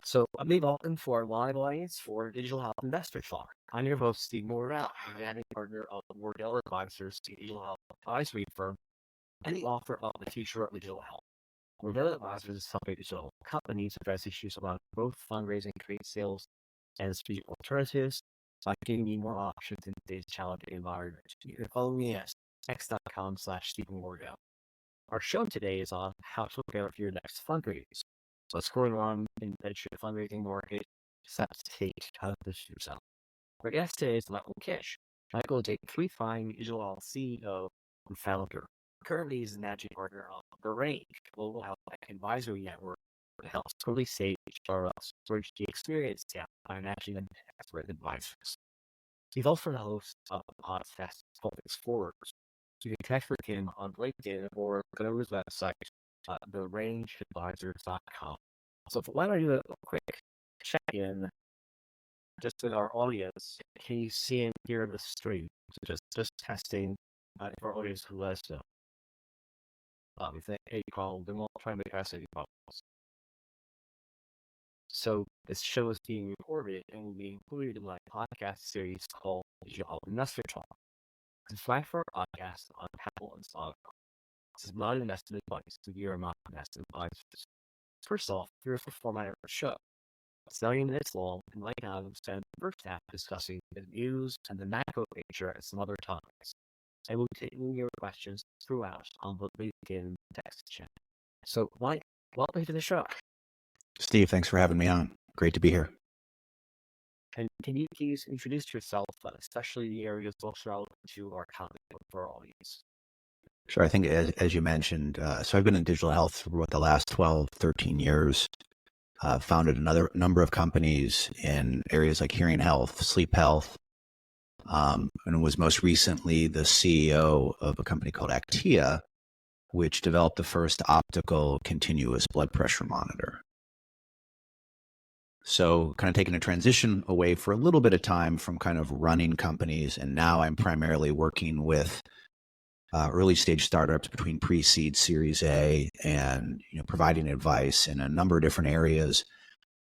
So, big welcome to our live audience for Digital Health InvestorTalk. I'm your host, Steven Wardell, managing partner of Wardell Advisors, the digital health advisory firm, and the author of The Future of Digital Health. Wardell Advisors is helping digital companies address issues around growth, fundraising, create sales, and strategic alternatives by giving you more options in today's challenging environment. You can follow me at x.com/Steven Wardell. Our show today is on how to prepare for your next fundraise. So what's going on in the fundraising market, steps to take, how to position yourself. Our guest today is Michae Kisch. Michae is a three-time digital CEO and founder. Currently, he's the managing partner of the Range Global Health Tech Advisory Network that helps early stage startups bridge the experience gap by matching and expert advisors. He's also the host of the podcast Focus Forward. You can connect with him on LinkedIn or go to his website, therangeadvisors.com. So why don't I do a quick check-in just with our audience? Can you see and hear the stream? So just testing if our audience who let us know. If they have any problem, then we'll try and address any problems. So this show is being recorded and will be included in my podcast series called DigitalHealth InvestorTalk. Subscribe for our podcast on Apple and Spotify. This is not investment advice. We are not investment advisors. First off, here's the format of our show. It's 90 minutes long, and right now we'll spend the first half discussing the news and the macro picture and some other topics. I will be taking your questions throughout on the LinkedIn text chat. So, Mike, welcome to the show. Steve, thanks for having me on. Great to be here. And can you please introduce yourself, especially the areas most relevant to our topic for our audience? Sure. I think as you mentioned, so I've been in digital health for the last 12, 13 years. Founded another number of companies in areas like hearing health, sleep health, and was most recently the CEO of a company called heatlh, which developed the first optical continuous blood pressure monitor. So kind of taking a transition away for a little bit of time from kind of running companies, and now I'm primarily working with early stage startups between pre-seed, Series A, and providing advice in a number of different areas,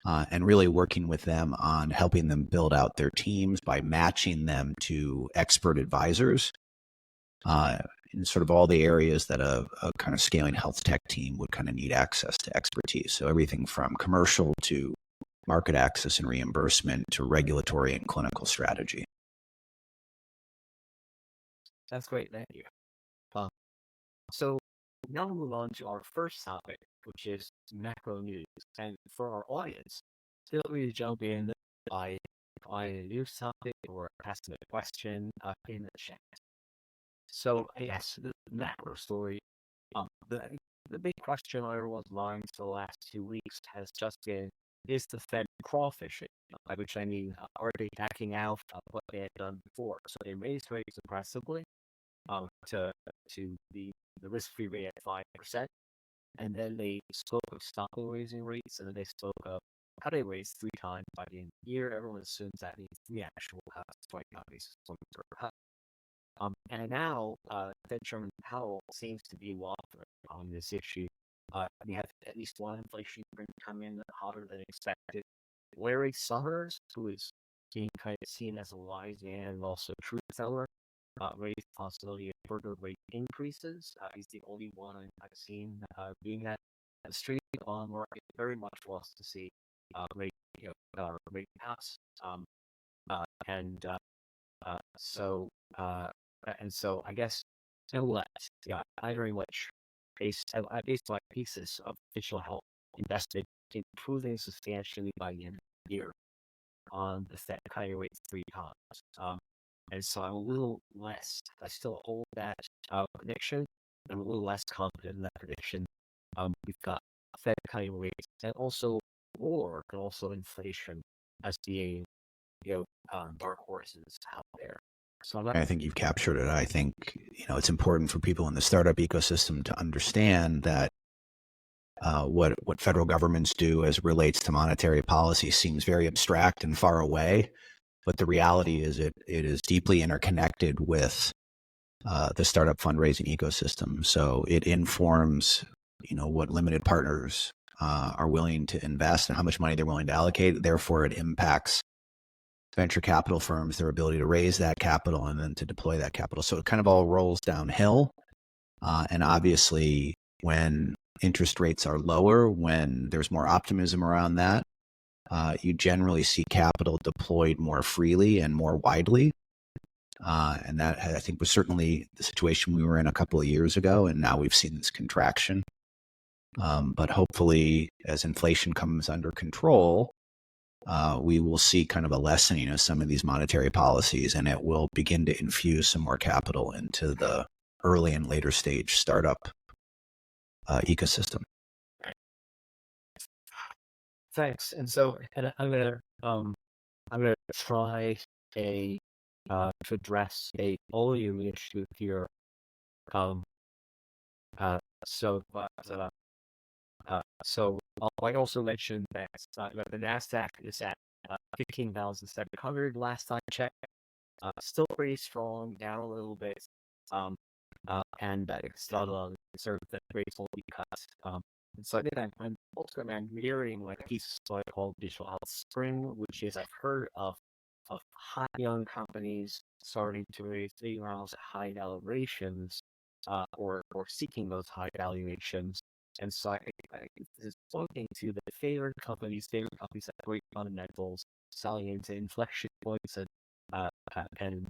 and really working with them on helping them build out their teams by matching them to expert advisors in sort of all the areas that a kind of scaling health tech team would kind of need access to expertise. So everything from commercial to market access and reimbursement to regulatory and clinical strategy. That's great, thank you. So now we'll move on to our first topic, which is macro news. And for our audience, feel free to jump in by a news topic or asking a question in the chat. So yes, the macro story. The big question on everyone's minds for the last 2 weeks has just been: is the Fed crawfishing? By which I mean, are they backing out of what they had done before? So they raised rates aggressively to the risk-free rate at 5%, and then they spoke of stop raising rates, and then they spoke of how they raised 3 times by the end of the year. Everyone assumes that means 3 actual cuts, 25 basis points per cut. And now, Fed Chairman Powell seems to be waffling on this issue. We have at least one inflation print come in hotter than expected. Larry Summers, who is being kind of seen as a wise man and also a truth teller, raised the possibility of further rate increases. He's the only one I've seen doing that. The street bond market very much wants to see rate cuts. So I guess either in which based my thesis of digital health invested improving substantially by the end of the year on the Fed cutting rates 3 times. And so I'm a little less, I still hold that prediction. I'm a little less confident in that prediction. We've got Fed cutting rates and also war and also inflation as being, dark horses out there. So I think you've captured it. I think, it's important for people in the startup ecosystem to understand that what federal governments do as it relates to monetary policy seems very abstract and far away. But the reality is it is deeply interconnected with the startup fundraising ecosystem. So it informs, what limited partners are willing to invest and how much money they're willing to allocate. Therefore, it impacts venture capital firms, their ability to raise that capital and then to deploy that capital. So it kind of all rolls downhill. And obviously, when interest rates are lower, when there's more optimism around that, you generally see capital deployed more freely and more widely. And that, I think, was certainly the situation we were in a couple of years ago. And now we've seen this contraction. But hopefully, as inflation comes under control, we will see kind of a lessening of some of these monetary policies, and it will begin to infuse some more capital into the early and later stage startup ecosystem. Thanks. And so, and I'm gonna try to address a volume issue here. So I also mentioned that the Nasdaq is at 15,700 last I checked. Still pretty strong, down a little bit. And it's not a sort of that grateful because and so I think I'm also mirroring like a piece of what I call DigitalHealth Spring, which is I've heard of high young companies starting to raise A rounds at high valuations, or seeking those high valuations. And so I this is pointing to the favorite companies have great fundamentals, selling into inflection points and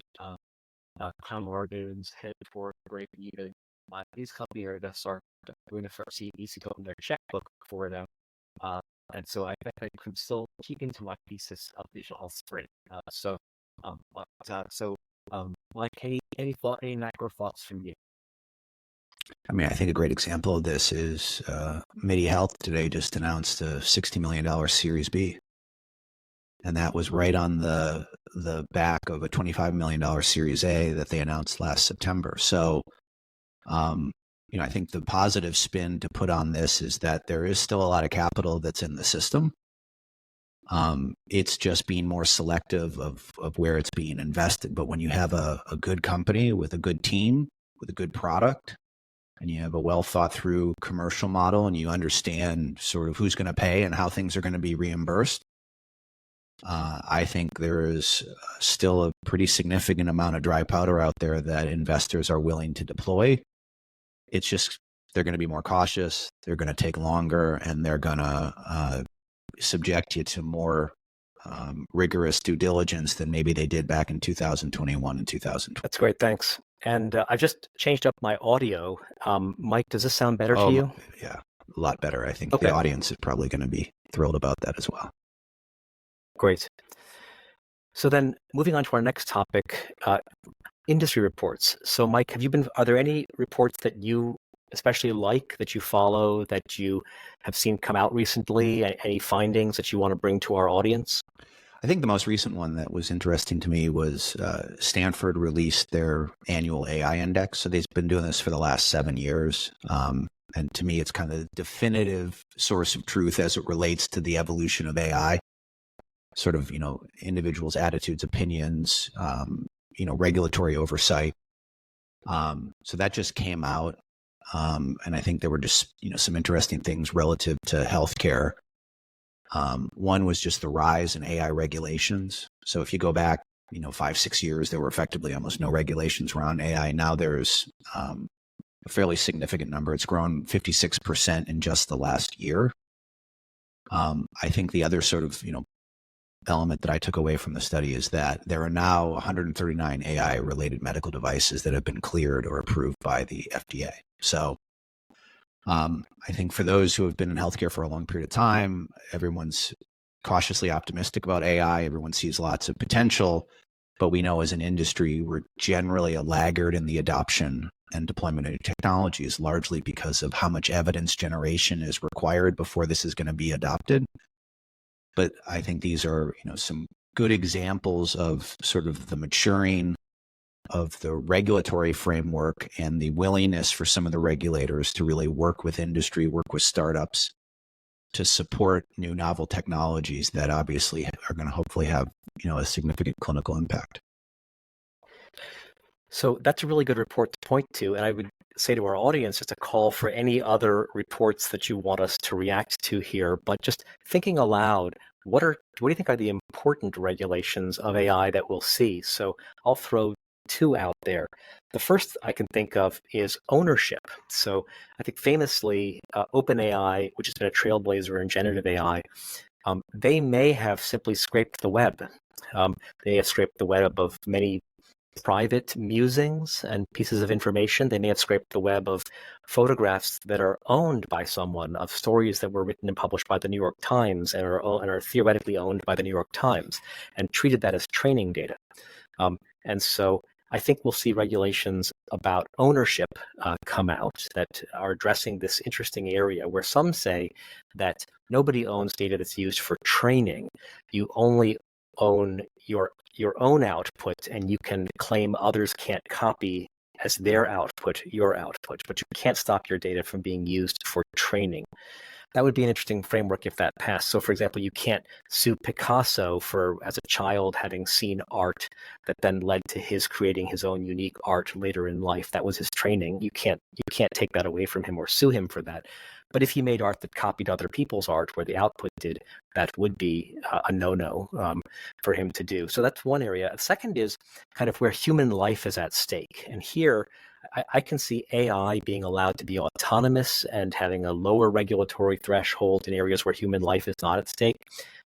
cloud margins head for break even. These companies are going to start doing the first easy to open their checkbook for them. And so I think I can still keep into my thesis of digital sprint. Like any macro thoughts from you? I mean, I think a great example of this is MIDI Health today just announced a $60 million Series B. And that was right on the back of a $25 million Series A that they announced last September. So, I think the positive spin to put on this is that there is still a lot of capital that's in the system. It's just being more selective of where it's being invested. But when you have a good company with a good team, with a good product, and you have a well thought through commercial model, and you understand sort of who's going to pay and how things are going to be reimbursed, I think there is still a pretty significant amount of dry powder out there that investors are willing to deploy. It's just they're going to be more cautious, they're going to take longer, and they're going to subject you to more rigorous due diligence than maybe they did back in 2021 and 2020. That's great, thanks. And I just changed up my audio. Mike, does this sound better to you? Yeah, a lot better. I think the audience is probably going to be thrilled about that as well. Great. So then moving on to our next topic, industry reports. So Mike, are there any reports that you especially like, that you follow, that you have seen come out recently? Any findings that you want to bring to our audience? I think the most recent one that was interesting to me was Stanford released their annual AI index. So they've been doing this for the last 7 years. And to me, it's kind of the definitive source of truth as it relates to the evolution of AI. Sort of, individuals' attitudes, opinions, regulatory oversight. So that just came out. And I think there were just, some interesting things relative to healthcare. One was just the rise in AI regulations. So if you go back, 5-6 years, there were effectively almost no regulations around AI. Now there's a fairly significant number. It's grown 56% in just the last year. I think the other sort of, element that I took away from the study is that there are now 139 AI-related medical devices that have been cleared or approved by the FDA. So I think for those who have been in healthcare for a long period of time, everyone's cautiously optimistic about AI. Everyone sees lots of potential, but we know as an industry, we're generally a laggard in the adoption and deployment of technologies, largely because of how much evidence generation is required before this is going to be adopted. But I think these are, some good examples of sort of the maturing of the regulatory framework and the willingness for some of the regulators to really work with industry, work with startups to support new novel technologies that obviously are going to hopefully have, a significant clinical impact. So that's a really good report to point to. And I would say to our audience, just a call for any other reports that you want us to react to here, but just thinking aloud, what do you think are the important regulations of AI that we'll see? So I'll throw two out there. The first I can think of is ownership. So I think famously, OpenAI, which has been a trailblazer in generative AI, they may have simply scraped the web. They have scraped the web of many private musings and pieces of information. They may have scraped the web of photographs that are owned by someone, of stories that were written and published by the New York Times and are theoretically owned by the New York Times, and treated that as training data. And so I think we'll see regulations about ownership come out that are addressing this interesting area where some say that nobody owns data that's used for training. You only own your own output, and you can claim others can't copy as their output your output, but you can't stop your data from being used for training. That would be an interesting framework if that passed. So, for example, you can't sue Picasso for, as a child, having seen art that then led to his creating his own unique art later in life. That was his training. You can't take that away from him or sue him for that. But if he made art that copied other people's art where the output did, that would be a no-no for him to do. So that's one area. The second is kind of where human life is at stake. And here, I can see AI being allowed to be autonomous and having a lower regulatory threshold in areas where human life is not at stake.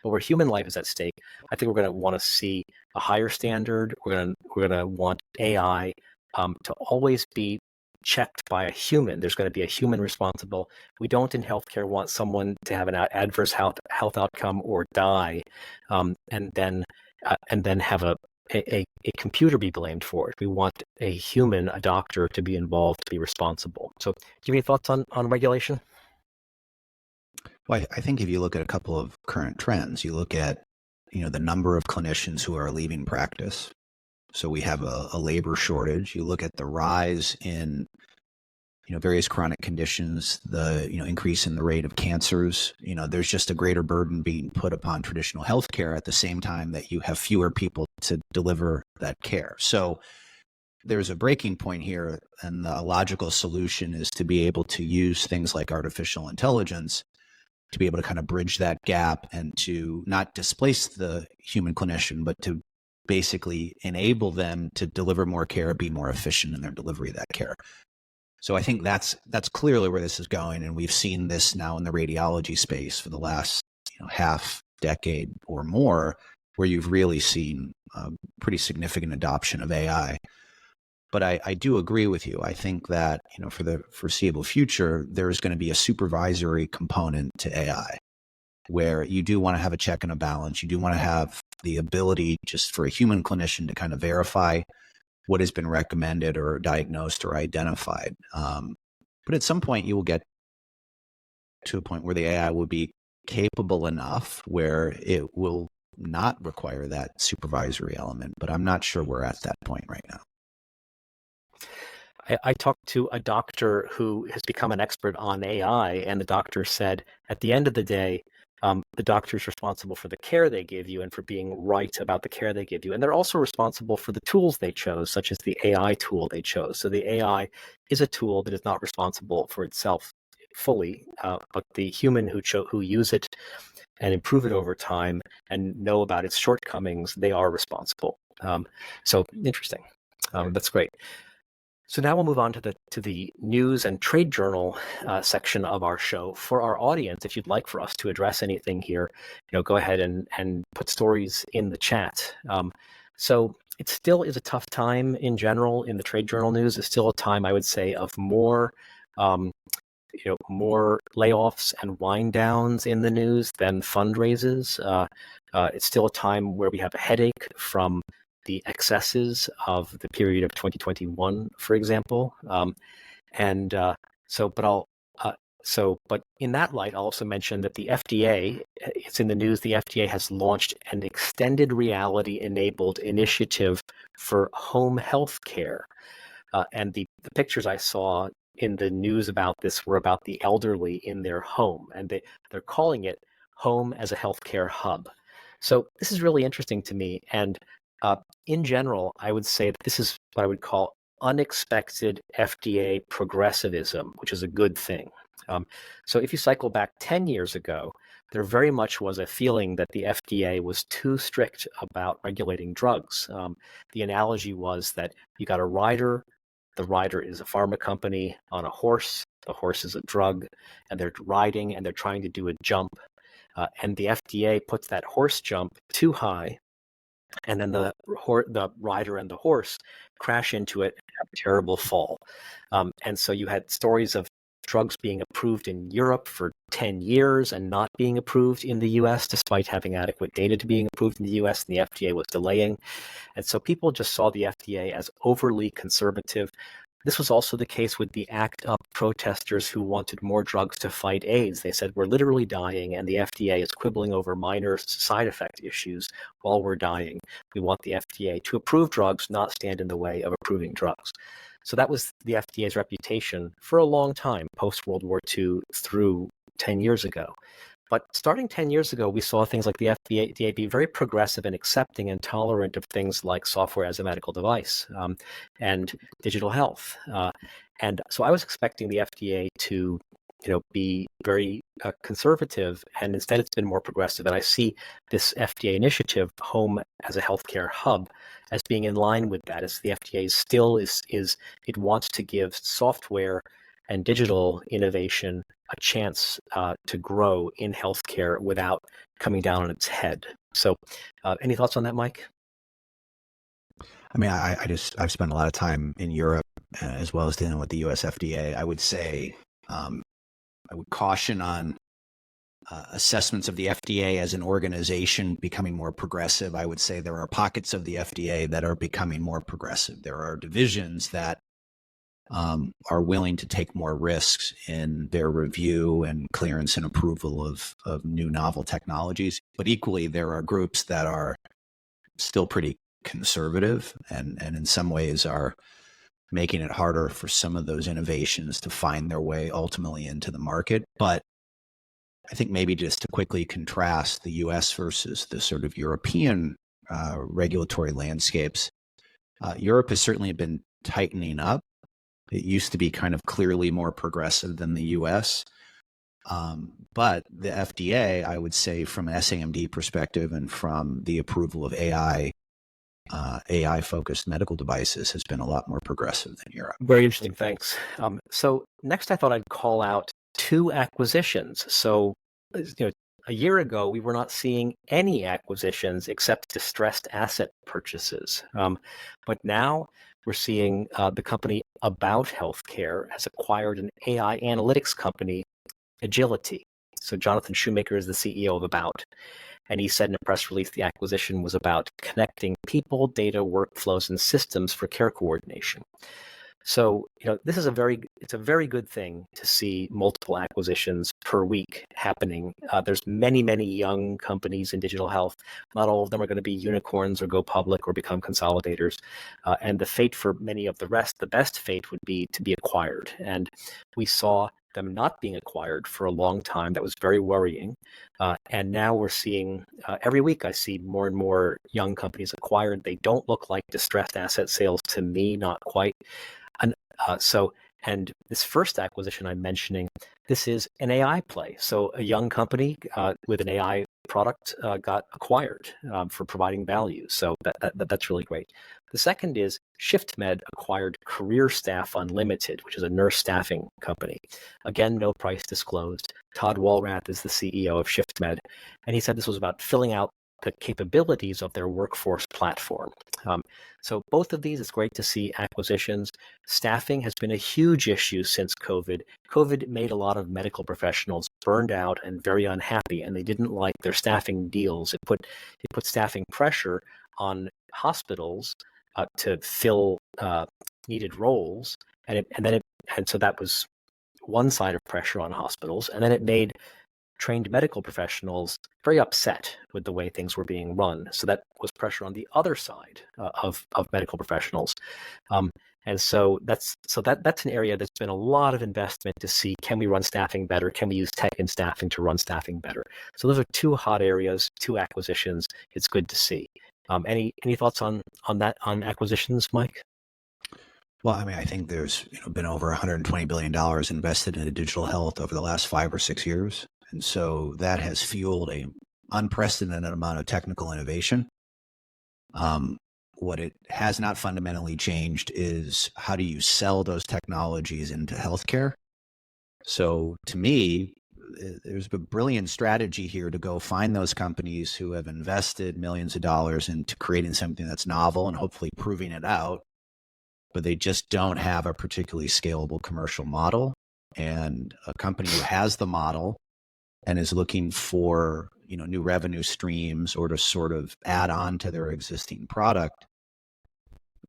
But where human life is at stake, I think we're going to want to see a higher standard. We're going to want AI to always be checked by a human. There's going to be a human responsible. We don't in healthcare want someone to have an adverse health outcome or die, and then have a computer be blamed for it. We want a human, a doctor, to be involved, to be responsible. So do you have any thoughts on regulation? Well, I think if you look at a couple of current trends, you look at, the number of clinicians who are leaving practice. So we have a labor shortage. You look at the rise in, various chronic conditions, the, increase in the rate of cancers. There's just a greater burden being put upon traditional healthcare at the same time that you have fewer people to deliver that care. So there's a breaking point here, and the logical solution is to be able to use things like artificial intelligence to be able to kind of bridge that gap and to not displace the human clinician, but to basically enable them to deliver more care, be more efficient in their delivery of that care. So I think that's clearly where this is going, and we've seen this now in the radiology space for the last half decade or more, where you've really seen pretty significant adoption of AI. But I do agree with you. I think that for the foreseeable future, there's going to be a supervisory component to AI, where you do want to have a check and a balance. You do want to have the ability just for a human clinician to kind of verify what has been recommended or diagnosed or identified. But at some point, you will get to a point where the AI will be capable enough where it will not require that supervisory element. But I'm not sure we're at that point right now. I talked to a doctor who has become an expert on AI, and the doctor said, at the end of the day, the doctor is responsible for the care they give you and for being right about the care they give you. And they're also responsible for the tools they chose, such as the AI tool they chose. So the AI is a tool that is not responsible for itself fully, but the human who use it and improve it over time and know about its shortcomings, they are responsible. So interesting. That's great. So now we'll move on to the news and trade journal section of our show. For our audience, if you'd like for us to address anything here, go ahead and put stories in the chat. So it still is a tough time in general in the trade journal news. It's still a time, I would say, of more layoffs and wind downs in the news than fundraises. It's still a time where we have a headache from the excesses of the period of 2021, for example. But in that light, I'll also mention that the FDA, it's in the news, the FDA has launched an extended reality enabled initiative for home health care. And the pictures I saw in the news about this were about the elderly in their home, and they're calling it Home as a Healthcare Hub. So this is really interesting to me. And in general, I would say that this is what I would call unexpected FDA progressivism, which is a good thing. So if you cycle back 10 years ago, there very much was a feeling that the FDA was too strict about regulating drugs. The analogy was that you got a rider, the rider is a pharma company on a horse, the horse is a drug, and they're riding and they're trying to do a jump. And the FDA puts that horse jump too high, and then the rider and the horse crash into it and have a terrible fall. And so you had stories of drugs being approved in Europe for 10 years and not being approved in the US, despite having adequate data to being approved in the US, and the FDA was delaying. And so people just saw the FDA as overly conservative. This was also the case with the ACT UP protesters who wanted more drugs to fight AIDS. They said, we're literally dying, and the FDA is quibbling over minor side effect issues while we're dying. We want the FDA to approve drugs, not stand in the way of approving drugs. So that was the FDA's reputation for a long time, post-World War II through 10 years ago. But starting 10 years ago, we saw things like the FDA be very progressive and accepting and tolerant of things like software as a medical device and digital health. And so I was expecting the FDA to be very conservative, and instead it's been more progressive. And I see this FDA initiative, Home as a Healthcare Hub, as being in line with that. As the FDA still is it wants to give software and digital innovation a chance to grow in healthcare without coming down on its head. So any thoughts on that, Mike? I mean, I've spent a lot of time in Europe as well as dealing with the US FDA. I would say I would caution on assessments of the FDA as an organization becoming more progressive. I would say there are pockets of the FDA that are becoming more progressive. There are divisions that are willing to take more risks in their review and clearance and approval of new novel technologies. But equally, there are groups that are still pretty conservative and in some ways are making it harder for some of those innovations to find their way ultimately into the market. But I think maybe just to quickly contrast the US versus the sort of European regulatory landscapes, Europe has certainly been tightening up. It used to be kind of clearly more progressive than the US. But the FDA, I would say from an SAMD perspective and from the approval of AI-focused medical devices has been a lot more progressive than Europe. Very interesting, thanks. So next I thought I'd call out two acquisitions. So a year ago, we were not seeing any acquisitions except distressed asset purchases. But now we're seeing the company About Healthcare has acquired an AI analytics company, Agility. So Jonathan Shoemaker is the CEO of About. And he said in a press release the acquisition was about connecting people, data, workflows, and systems for care coordination. So, this is a very good thing to see multiple acquisitions per week happening. There's many, many young companies in digital health. Not all of them are going to be unicorns or go public or become consolidators. And the fate for many of the rest, the best fate would be to be acquired. And we saw them not being acquired for a long time. That was very worrying. And now we're seeing, every week I see more and more young companies acquired. They don't look like distressed asset sales to me, not quite. And this first acquisition I'm mentioning, this is an AI play. So a young company with an AI product got acquired for providing value. So that's really great. The second is ShiftMed acquired Career Staff Unlimited, which is a nurse staffing company. Again, no price disclosed. Todd Walrath is the CEO of ShiftMed, and he said this was about filling out the capabilities of their workforce platform. So both of these, it's great to see acquisitions. Staffing has been a huge issue since COVID. COVID made a lot of medical professionals burned out and very unhappy, and they didn't like their staffing deals. It put staffing pressure on hospitals to fill needed roles, and so that was one side of pressure on hospitals, and then it made trained medical professionals very upset with the way things were being run. So that was pressure on the other side of medical professionals. And so that's an area that's been a lot of investment to see, can we run staffing better? Can we use tech in staffing to run staffing better? So those are two hot areas, two acquisitions. It's good to see. Any thoughts on acquisitions, Mike? Well, I mean, I think there's been over $120 billion invested into digital health over the last 5 or 6 years. And so that has fueled a unprecedented amount of technical innovation. What it has not fundamentally changed is how do you sell those technologies into healthcare? So to me, there's a brilliant strategy here to go find those companies who have invested millions of dollars into creating something that's novel and hopefully proving it out, but they just don't have a particularly scalable commercial model. And a company who has the model and is looking for new revenue streams or to sort of add on to their existing product.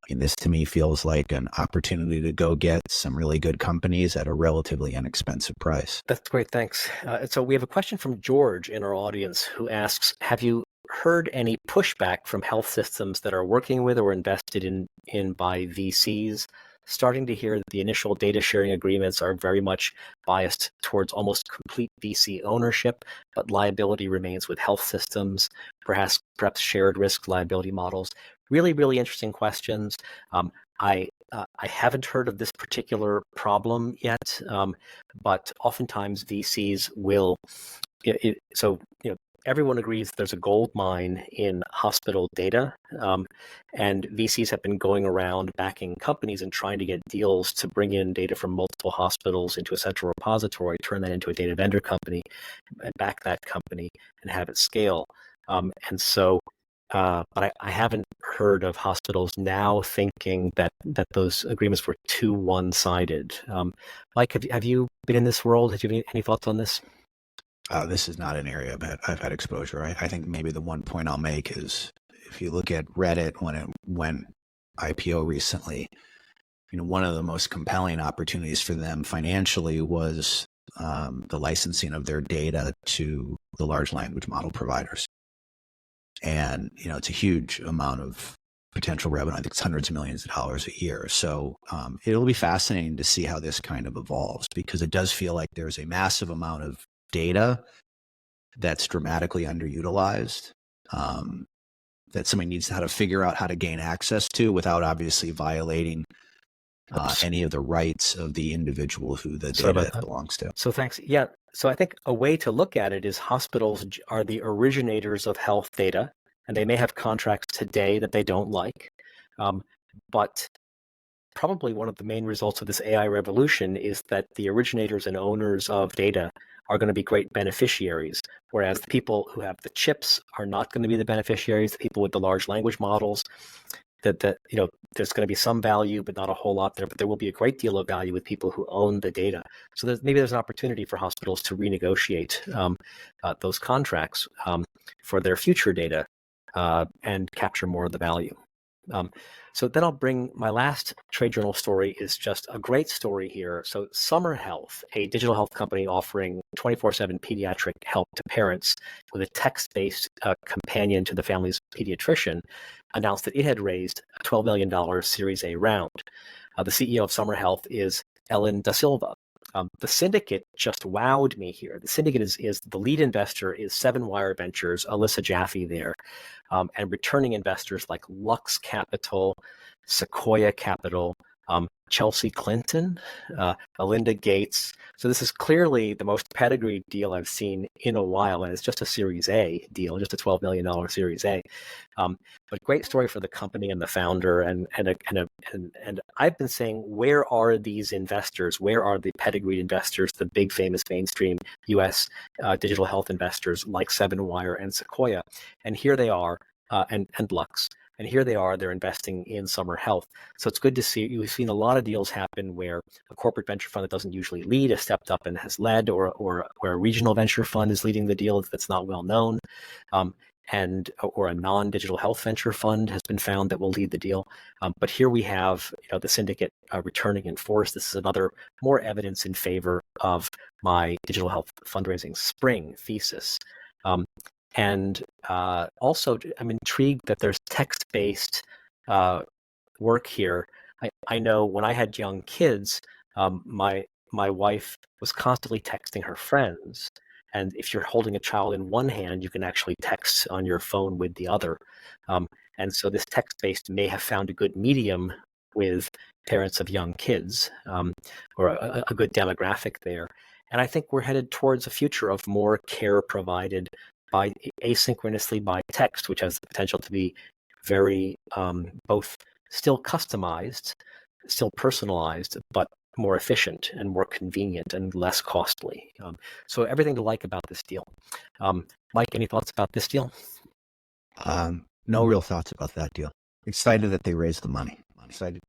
And this to me feels like an opportunity to go get some really good companies at a relatively inexpensive price. That's great. Thanks. So we have a question from George in our audience who asks, have you heard any pushback from health systems that are working with or invested in by VCs? Starting to hear that the initial data sharing agreements are very much biased towards almost complete VC ownership, but liability remains with health systems, perhaps shared risk liability models. Really, really interesting questions. I haven't heard of this particular problem yet, but oftentimes VCs will. Everyone agrees there's a gold mine in hospital data, and VCs have been going around backing companies and trying to get deals to bring in data from multiple hospitals into a central repository, turn that into a data vendor company, and back that company and have it scale. But I haven't heard of hospitals now thinking that those agreements were too one-sided. Mike, have you been in this world? Have you have any thoughts on this? This is not an area that I've had exposure. I think maybe the one point I'll make is if you look at Reddit when it went IPO recently, one of the most compelling opportunities for them financially was the licensing of their data to the large language model providers. And, it's a huge amount of potential revenue. I think it's hundreds of millions of dollars a year. So it'll be fascinating to see how this kind of evolves, because it does feel like there's a massive amount of data that's dramatically underutilized, that somebody needs to figure out how to gain access to without obviously violating any of the rights of the individual who the data belongs to. So thanks. Yeah. So I think a way to look at it is hospitals are the originators of health data, and they may have contracts today that they don't like. But probably one of the main results of this AI revolution is that the originators and owners of data are going to be great beneficiaries, whereas the people who have the chips are not going to be the beneficiaries. The people with the large language models, that there's going to be some value, but not a whole lot there. But there will be a great deal of value with people who own the data. So maybe there's an opportunity for hospitals to renegotiate those contracts for their future data and capture more of the value. So then I'll bring my last trade journal story is just a great story here. So Summer Health, a digital health company offering 24/7 pediatric help to parents with a text-based companion to the family's pediatrician, announced that it had raised a $12 million Series A round. The CEO of Summer Health is Ellen Da Silva. The syndicate just wowed me here. The syndicate is the lead investor is Seven Wire Ventures, Alyssa Jaffe there, and returning investors like Lux Capital, Sequoia Capital, Chelsea Clinton, Alinda Gates. So this is clearly the most pedigreed deal I've seen in a while, and it's just a Series A deal, just a $12 million Series A. But great story for the company and the founder, and I've been saying, where are these investors? Where are the pedigreed investors, the big famous mainstream U.S. Digital health investors like Seven Wire and Sequoia? And here they are, and Lux. And here they are, they're investing in Summer Health. So it's good to see. We've seen a lot of deals happen where a corporate venture fund that doesn't usually lead has stepped up and has led, or where a regional venture fund is leading the deal that's not well known, or a non-digital health venture fund has been found that will lead the deal. But here we have the syndicate returning in force. This is another more evidence in favor of my digital health fundraising spring thesis. And also, I'm intrigued that there's text-based work here. I know when I had young kids, my wife was constantly texting her friends. And if you're holding a child in one hand, you can actually text on your phone with the other. And so this text-based may have found a good medium with parents of young kids, or a good demographic there. And I think we're headed towards a future of more care provided by asynchronously by text, which has the potential to be very both still customized, still personalized, but more efficient and more convenient and less costly. So everything to like about this deal. Mike, any thoughts about this deal? No real thoughts about that deal. Excited that they raised the money.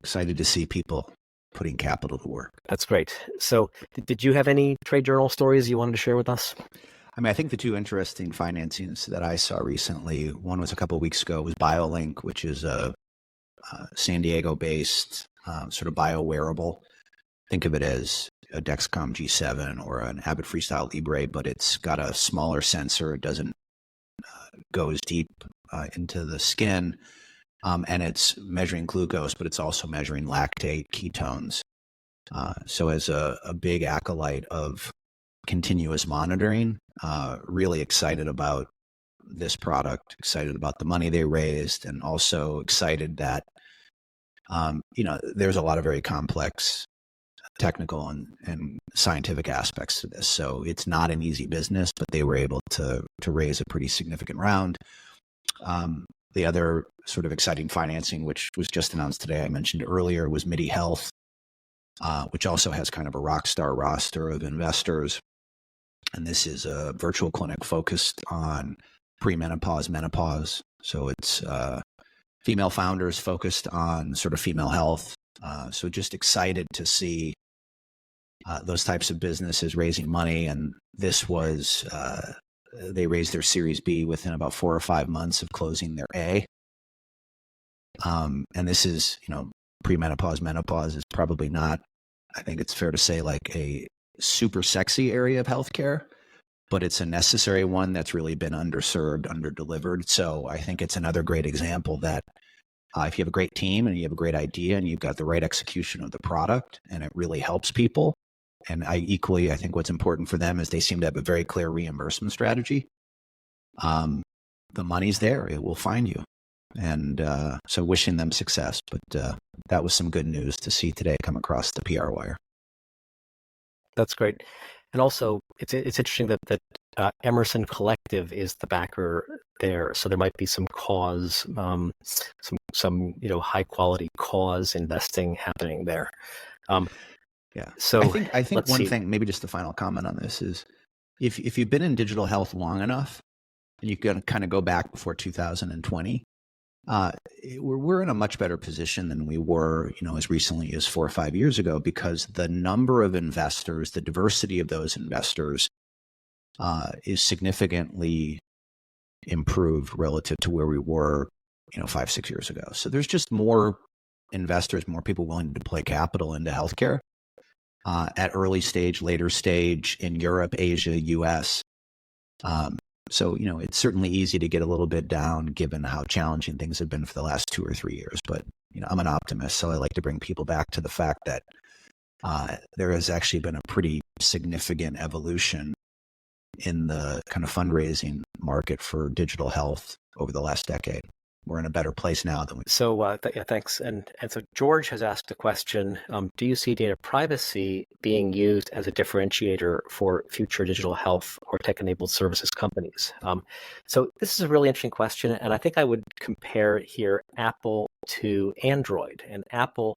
Excited to see people putting capital to work. That's great. So did you have any trade journal stories you wanted to share with us? I mean, I think the two interesting financings that I saw recently, one was a couple of weeks ago, was BioLink, which is a San Diego-based sort of bio-wearable. Think of it as a Dexcom G7 or an Abbott Freestyle Libre, but it's got a smaller sensor. It doesn't go as deep into the skin, and it's measuring glucose, but it's also measuring lactate, ketones. So as a big acolyte of continuous monitoring, really excited about this product, excited about the money they raised, and also excited that, there's a lot of very complex technical and scientific aspects to this. So it's not an easy business, but they were able to raise a pretty significant round. The other sort of exciting financing, which was just announced today, I mentioned earlier, was MIDI Health, which also has kind of a rock star roster of investors. And this is a virtual clinic focused on premenopause, menopause. So it's female founders focused on sort of female health. So just excited to see those types of businesses raising money. And this was, they raised their Series B within about 4 or 5 months of closing their A. And this is, premenopause, menopause is probably not, I think it's fair to say, like a super sexy area of healthcare, but it's a necessary one that's really been underserved, underdelivered. So I think it's another great example that if you have a great team and you have a great idea and you've got the right execution of the product and it really helps people, and I think what's important for them is they seem to have a very clear reimbursement strategy. The money's there. It will find you. And so wishing them success. But that was some good news to see today come across the PR wire. That's great. And also, it's interesting that Emerson Collective is the backer there. So there might be some cause, some high quality cause investing happening there. Yeah. So I think one thing, maybe just the final comment on this is, if you've been in digital health long enough, and you can kind of go back before 2020, we're in a much better position than we were, as recently as 4 or 5 years ago, because the number of investors, the diversity of those investors, is significantly improved relative to where we were, 5, 6 years ago. So there's just more investors, more people willing to deploy capital into healthcare at early stage, later stage in Europe, Asia, US. So, it's certainly easy to get a little bit down given how challenging things have been for the last 2 or 3 years. But, I'm an optimist, so I like to bring people back to the fact that there has actually been a pretty significant evolution in the kind of fundraising market for digital health over the last decade. We're in a better place now than we. So thanks. And so George has asked a question: do you see data privacy being used as a differentiator for future digital health or tech-enabled services companies? So this is a really interesting question, and I think I would compare here Apple to Android. And Apple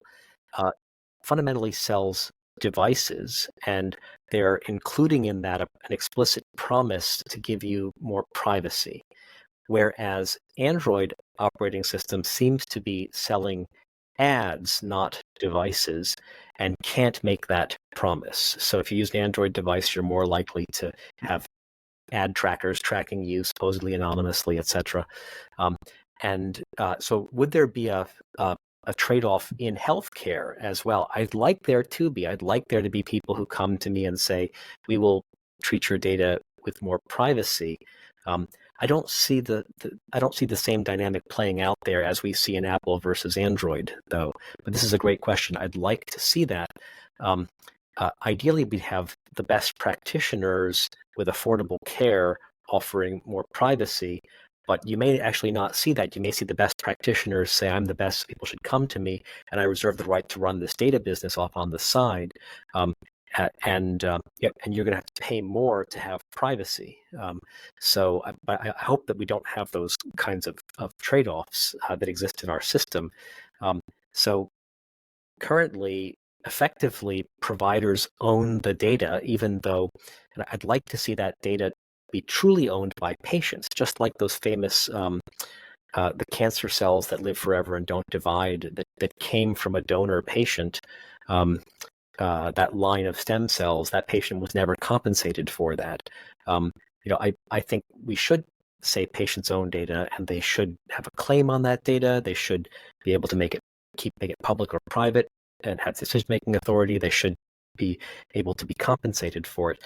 fundamentally sells devices, and they're including in that an explicit promise to give you more privacy. Whereas Android operating system seems to be selling ads, not devices, and can't make that promise. So if you use an Android device, you're more likely to have ad trackers tracking you supposedly anonymously, etc. So would there be a trade-off in healthcare as well? I'd like there to be. I'd like there to be people who come to me and say, we will treat your data with more privacy. I don't see the same dynamic playing out there as we see in Apple versus Android, though. But this is a great question. I'd like to see that. Ideally, we'd have the best practitioners with affordable care offering more privacy. But you may actually not see that. You may see the best practitioners say, I'm the best, people should come to me, and I reserve the right to run this data business off on the side. And you're going to have to pay more to have privacy. So I hope that we don't have those kinds of trade-offs that exist in our system. So currently, effectively, providers own the data, even though, and I'd like to see that data be truly owned by patients, just like those famous the cancer cells that live forever and don't divide that came from a donor patient. That line of stem cells, that patient was never compensated for that. I think we should say patients own data, and they should have a claim on that data. They should be able to make it public or private and have decision-making authority. They should be able to be compensated for it.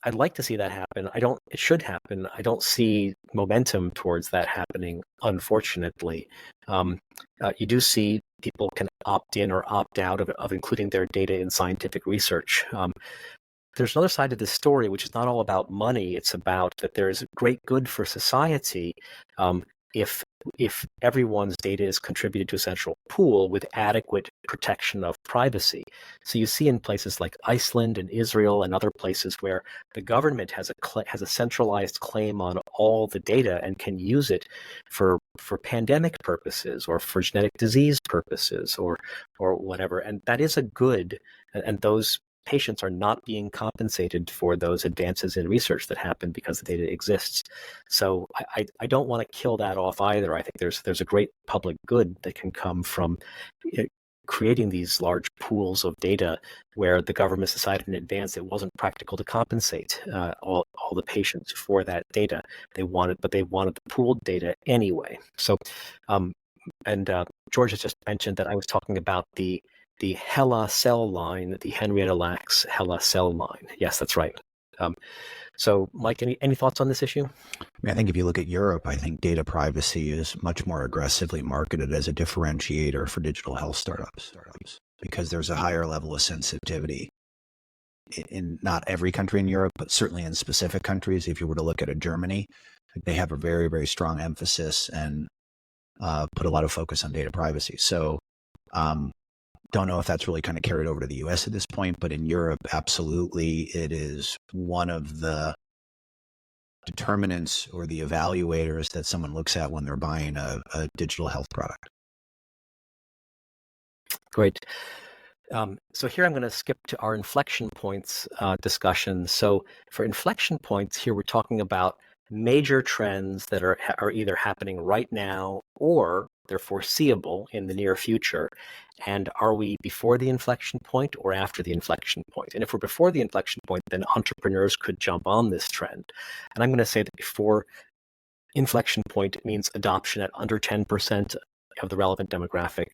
I'd like to see that happen. It should happen. I don't see momentum towards that happening, unfortunately. You do see people can opt in or opt out of including their data in scientific research. There's another side to this story, which is not all about money. It's about that there is great good for society if everyone's data is contributed to a central pool with adequate protection of privacy. So you see in places like Iceland and Israel and other places where the government has a centralized claim on all the data and can use it for pandemic purposes or for genetic disease purposes or whatever. And that is a good, and those patients are not being compensated for those advances in research that happen because the data exists. So I don't want to kill that off either. I think there's a great public good that can come from creating these large pools of data where the government decided in advance it wasn't practical to compensate all the patients for that data. They wanted the pooled data anyway. So, George has just mentioned that I was talking about the heatlh cell line, the Henrietta Lacks heatlh cell line. Yes, that's right. So, Mike, any thoughts on this issue? I think if you look at Europe, I think data privacy is much more aggressively marketed as a differentiator for digital health startups because there's a higher level of sensitivity in not every country in Europe, but certainly in specific countries. If you were to look at a Germany, they have a very, very strong emphasis and put a lot of focus on data privacy. So, don't know if that's really kind of carried over to the US at this point, but in Europe, absolutely, it is one of the determinants or the evaluators that someone looks at when they're buying a digital health product. Great. So here I'm going to skip to our inflection points discussion. So for inflection points, here we're talking about major trends that are either happening right now or they're foreseeable in the near future. And are we before the inflection point or after the inflection point? And if we're before the inflection point, then entrepreneurs could jump on this trend. And I'm going to say that before inflection point means adoption at under 10% of the relevant demographic.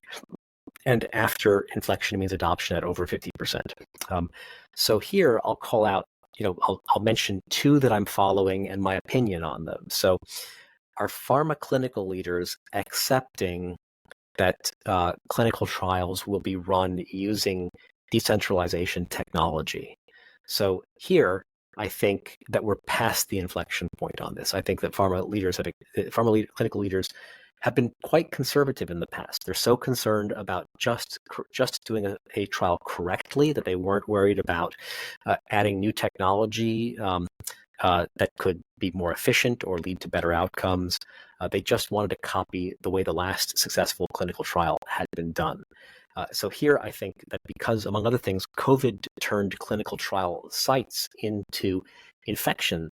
And after inflection means adoption at over 50%. So here I'll call out, I'll mention two that I'm following and my opinion on them. So are pharma clinical leaders accepting that clinical trials will be run using decentralization technology? So here, I think that we're past the inflection point on this. I think that clinical leaders have been quite conservative in the past. They're so concerned about just doing a trial correctly that they weren't worried about adding new technology that could be more efficient or lead to better outcomes. They just wanted to copy the way the last successful clinical trial had been done. So here I think that because, among other things, COVID turned clinical trial sites into infection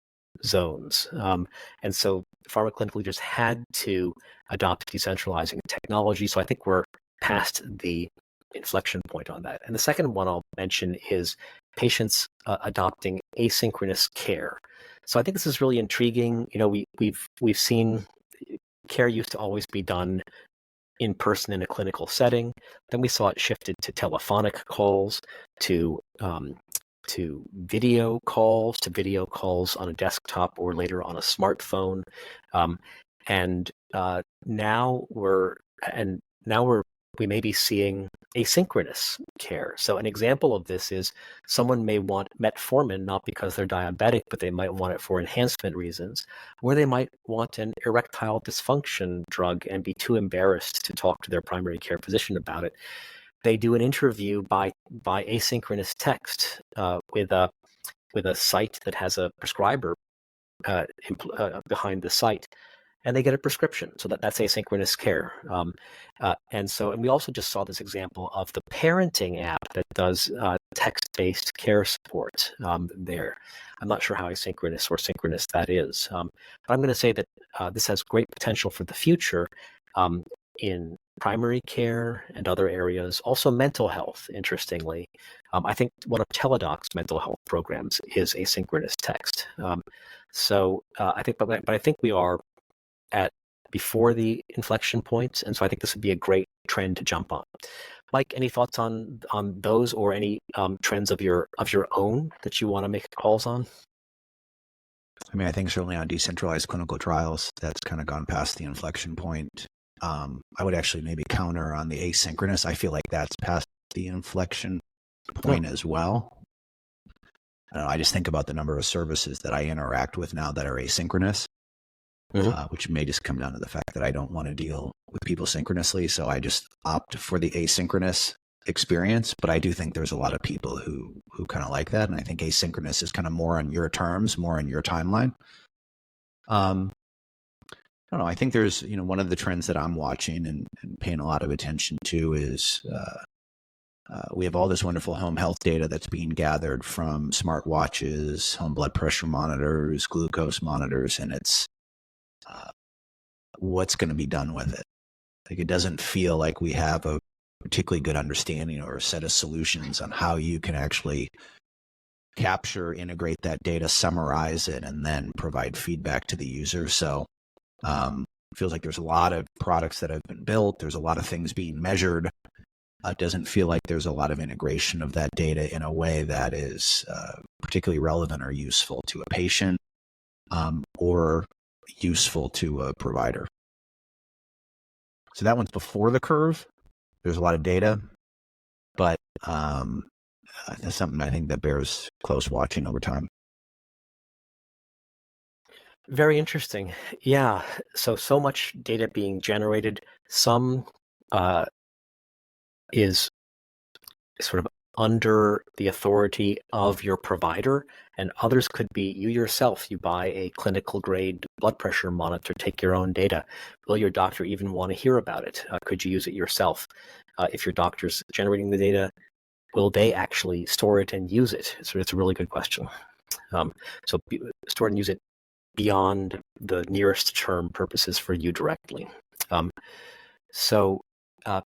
zones. And so pharma clinical leaders had to adopt decentralizing technology. So I think we're past the inflection point on that. And the second one I'll mention is patients adopting asynchronous care. So I think this is really intriguing. We've seen care used to always be done in person in a clinical setting. Then we saw it shifted to telephonic calls, to video calls on a desktop or later on a smartphone, and now we're we may be seeing asynchronous care. So an example of this is someone may want metformin not because they're diabetic, but they might want it for enhancement reasons, or they might want an erectile dysfunction drug and be too embarrassed to talk to their primary care physician about it. They do an interview by asynchronous text with a site that has a prescriber behind the site, and they get a prescription. So that's asynchronous care. And we also just saw this example of the parenting app that does text-based care support there. I'm not sure how asynchronous or synchronous that is. But I'm going to say that this has great potential for the future in primary care and other areas. Also mental health, interestingly. I think one of Teladoc's mental health programs is asynchronous text. I think we are at before the inflection point, and so I think this would be a great trend to jump on. Mike, any thoughts on those, or any trends of your own that you want to make calls on? I mean, I think certainly on decentralized clinical trials, that's kind of gone past the inflection point. I would actually maybe counter on the asynchronous. I feel like that's past the inflection point as well. I don't know, I just think about the number of services that I interact with now that are asynchronous. Which may just come down to the fact that I don't want to deal with people synchronously, so I just opt for the asynchronous experience. But I do think there's a lot of people who kind of like that, and I think asynchronous is kind of more on your terms, more on your timeline. I don't know. I think there's, one of the trends that I'm watching and paying a lot of attention to is we have all this wonderful home health data that's being gathered from smartwatches, home blood pressure monitors, glucose monitors, and it's what's going to be done with it. Like, it doesn't feel like we have a particularly good understanding or a set of solutions on how you can actually capture, integrate that data, summarize it, and then provide feedback to the user. So it feels like there's a lot of products that have been built. There's a lot of things being measured. It doesn't feel like there's a lot of integration of that data in a way that is particularly relevant or useful to a patient or useful to a provider. So that one's before the curve. There's a lot of data, but that's something I think that bears close watching over time. Very interesting. Yeah. So much data being generated. Some is sort of under the authority of your provider, and others could be you yourself. You buy a clinical grade blood pressure monitor, take your own data. Will your doctor even want to hear about it? Could you use it yourself? If your doctor's generating the data, will they actually store it and use it? So it's a really good question. Store and use it beyond the nearest term purposes for you directly.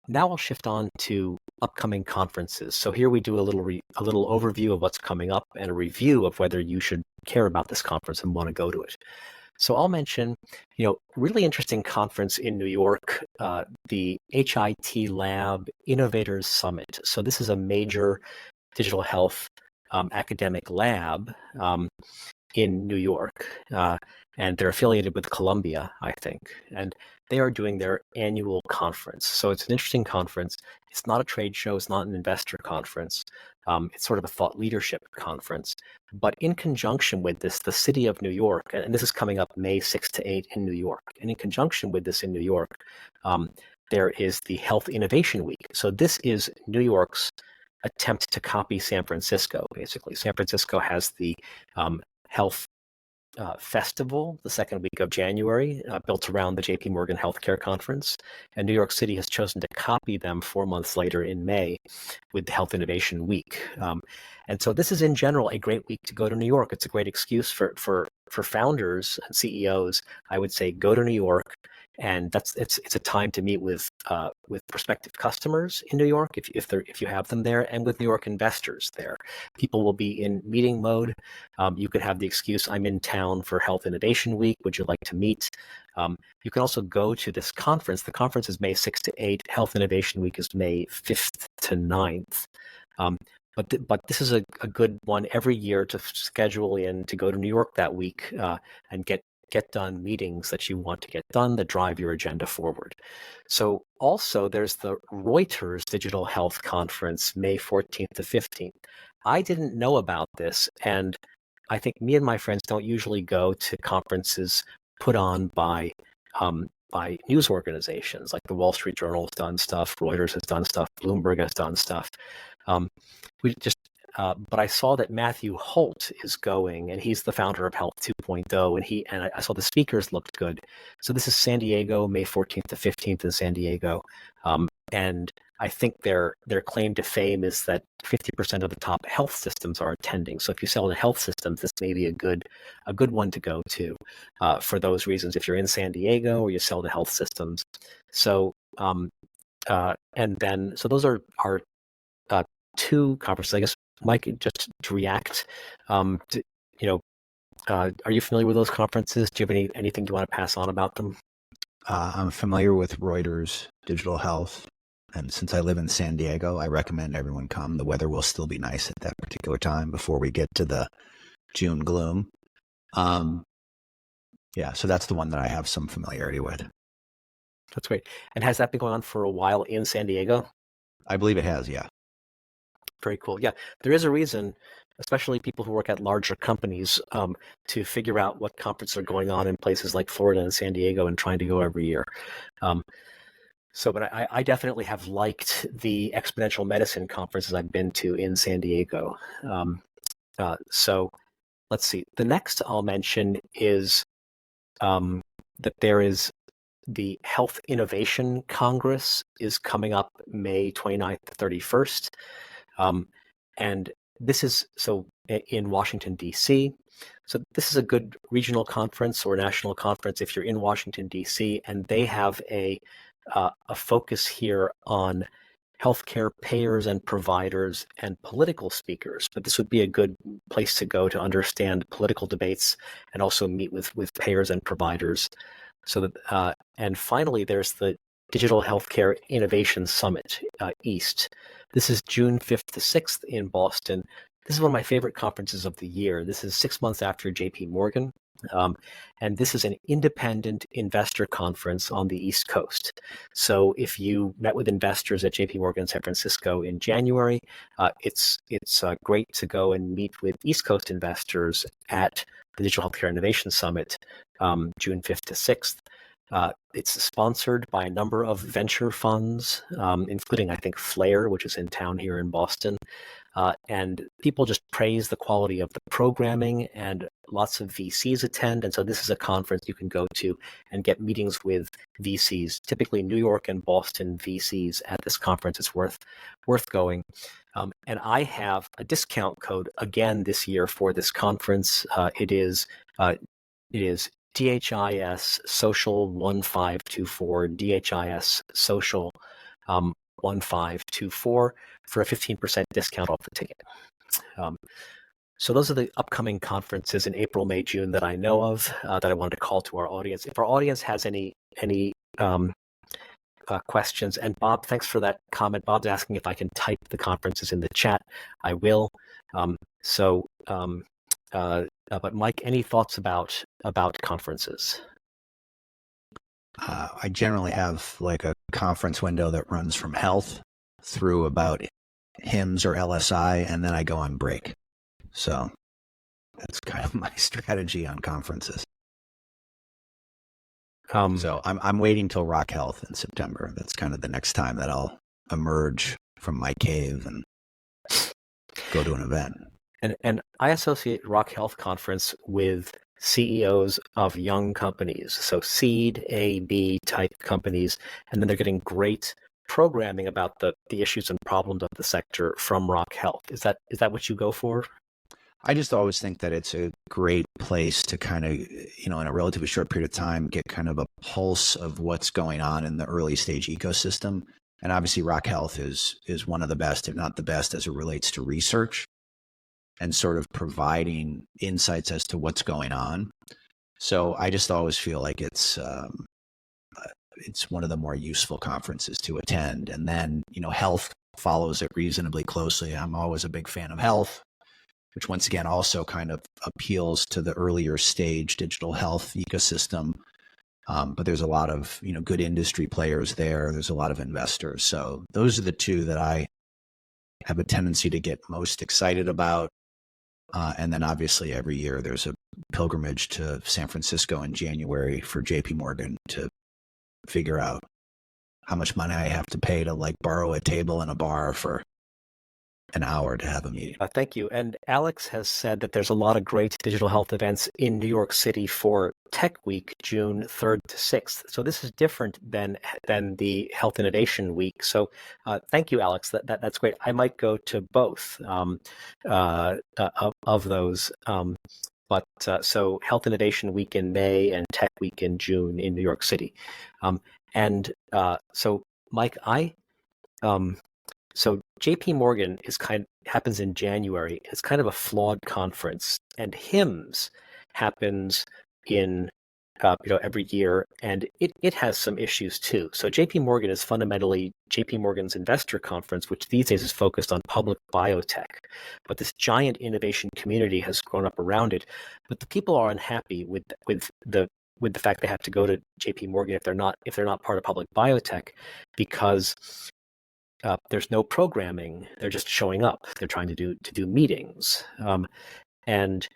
Now I'll shift on to upcoming conferences. So here we do a little overview of what's coming up and a review of whether you should care about this conference and want to go to it. So I'll mention, really interesting conference in New York, the HIT Lab Innovators Summit. So this is a major digital health academic lab in New York, and they're affiliated with Columbia, I think, and they are doing their annual conference. So it's an interesting conference. It's not a trade show. It's not an investor conference. It's sort of a thought leadership conference. But in conjunction with this, the city of New York, and this is coming up May 6 to 8 in New York, and in conjunction with this in New York, there is the Health Innovation Week. So this is New York's attempt to copy San Francisco, basically. San Francisco has the Health Festival the second week of January, built around the JP Morgan Healthcare Conference. And New York City has chosen to copy them 4 months later in May with the Health Innovation Week. And so this is in general a great week to go to New York. It's a great excuse for founders and CEOs. I would say go to New York. And it's a time to meet with prospective customers in New York, if you have them there, and with New York investors there. People will be in meeting mode. You could have the excuse, I'm in town for Health Innovation Week. Would you like to meet? You can also go to this conference. The conference is May 6 to 8. Health Innovation Week is May 5th to 9th. But this is a good one every year to schedule in to go to New York that week and get get done meetings that you want to get done that drive your agenda forward. So also there's the Reuters Digital Health Conference, May 14th to 15th. I didn't know about this, and I think me and my friends don't usually go to conferences put on by news organizations. Like the Wall Street Journal has done stuff, Reuters has done stuff, Bloomberg has done stuff. But I saw that Matthew Holt is going, and he's the founder of Health 2.0, and I saw the speakers looked good. So this is San Diego, May 14th to 15th in San Diego, and I think their claim to fame is that 50% of the top health systems are attending. So if you sell to health systems, this may be a good one to go to for those reasons. If you're in San Diego or you sell to health systems, so so those are our two conferences. I guess, Mike, just to react, are you familiar with those conferences? Do you have anything you want to pass on about them? I'm familiar with Reuters Digital Health. And since I live in San Diego, I recommend everyone come. The weather will still be nice at that particular time before we get to the June gloom. So that's the one that I have some familiarity with. That's great. And has that been going on for a while in San Diego? I believe it has, yeah. Very cool. Yeah, there is a reason, especially people who work at larger companies, to figure out what conferences are going on in places like Florida and San Diego and trying to go every year. But I definitely have liked the exponential medicine conferences I've been to in San Diego. So let's see. The next I'll mention is that there is the Health Innovation Congress is coming up May 29th to 31st. And this is in Washington, D.C. So this is a good regional conference or national conference if you're in Washington, D.C., and they have a focus here on healthcare payers and providers and political speakers. But this would be a good place to go to understand political debates and also meet with payers and providers. So that, and finally, there's the Digital Healthcare Innovation Summit East. This is June 5th to 6th in Boston. This is one of my favorite conferences of the year. This is 6 months after JP Morgan. And this is an independent investor conference on the East Coast. So if you met with investors at JP Morgan in San Francisco in January, it's great to go and meet with East Coast investors at the Digital Healthcare Innovation Summit, June 5th to 6th. It's sponsored by a number of venture funds, including, I think, Flare, which is in town here in Boston. And people just praise the quality of the programming, and lots of VCs attend. And so this is a conference you can go to and get meetings with VCs, typically New York and Boston VCs at this conference. It's worth going. And I have a discount code again this year for this conference. It is DHIS Social 1524, DHIS Social 1524 for a 15% discount off the ticket. So those are the upcoming conferences in April, May, June that I know of that I wanted to call to our audience. If our audience has any questions, and Bob, thanks for that comment. Bob's asking if I can type the conferences in the chat. I will. But Mike, any thoughts about conferences? I generally have like a conference window that runs from health through about HIMSS or LSI, and then I go on break. So that's kind of my strategy on conferences. So I'm waiting till Rock Health in September. That's kind of the next time that I'll emerge from my cave and go to an event. And I associate Rock Health Conference with CEOs of young companies, so seed, A, B type companies, and then they're getting great programming about the issues and problems of the sector from Rock Health. Is that what you go for? I just always think that it's a great place to kind of, in a relatively short period of time, get kind of a pulse of what's going on in the early stage ecosystem. And obviously Rock Health is one of the best, if not the best, as it relates to research and sort of providing insights as to what's going on. So I just always feel like it's one of the more useful conferences to attend. And then, health follows it reasonably closely. I'm always a big fan of health. which once again also kind of appeals to the earlier stage digital health ecosystem. But there's a lot of, good industry players there. There's a lot of investors. So those are the two that I have a tendency to get most excited about. And then obviously every year there's a pilgrimage to San Francisco in January for JP Morgan to figure out how much money I have to pay to borrow a table in a bar for an hour to have a meeting. Thank you. And Alex has said that there's a lot of great digital health events in New York City for Tech Week, June 3rd to 6th. So this is different than the Health Innovation Week. So thank you, Alex. That's great. I might go to both of those. So Health Innovation Week in May and Tech Week in June in New York City. So Mike, so JP Morgan happens in January. It's kind of a flawed conference, and HIMSS happens in every year, and it has some issues too. So JP Morgan is fundamentally JP Morgan's investor conference, which these days is focused on public biotech. But this giant innovation community has grown up around it. But the people are unhappy with the fact they have to go to JP Morgan if they're not part of public biotech, because there's no programming. They're just showing up. They're trying to do meetings, and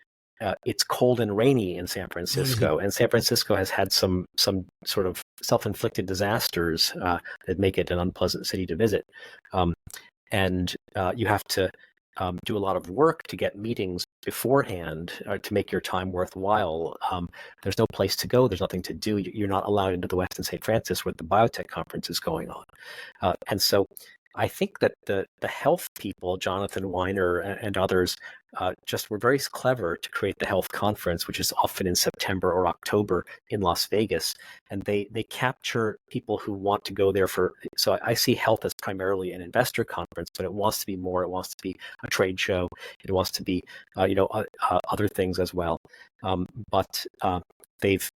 it's cold and rainy in San Francisco. And San Francisco has had some sort of self-inflicted disasters that make it an unpleasant city to visit. And you have to do a lot of work to get meetings beforehand to make your time worthwhile. There's no place to go. There's nothing to do. You're not allowed into the Westin St. Francis where the biotech conference is going on. And so I think that the health people, Jonathan Weiner and others, just were very clever to create the health conference, which is often in September or October in Las Vegas. And they capture people who want to go there so I see health as primarily an investor conference, but it wants to be more. It wants to be a trade show. It wants to be, other things as well. But they've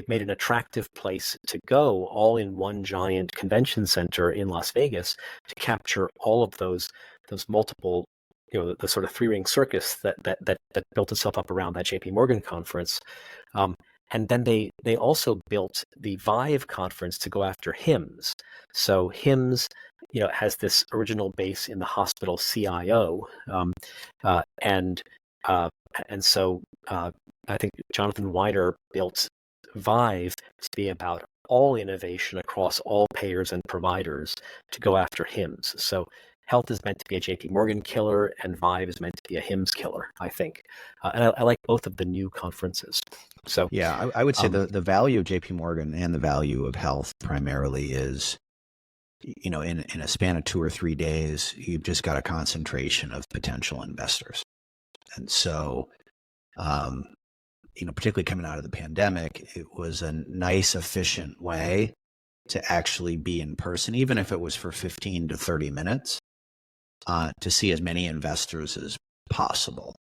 made an attractive place to go, all in one giant convention center in Las Vegas, to capture all of those multiple, the sort of three-ring circus that built itself up around that JP Morgan conference. And then they also built the Vive conference to go after HIMSS. So HIMSS, has this original base in the hospital CIO, and so I think Jonathan Weiner built Vive to be about all innovation across all payers and providers to go after HIMSS. So health is meant to be a JP Morgan killer, and Vive is meant to be a HIMSS killer, I think. And I like both of the new conferences. So yeah, I would say the value of JP Morgan and the value of health primarily is, in a span of 2 or 3 days, you've just got a concentration of potential investors. And so, particularly coming out of the pandemic, it was a nice, efficient way to actually be in person, even if it was for 15 to 30 minutes, to see as many investors as possible.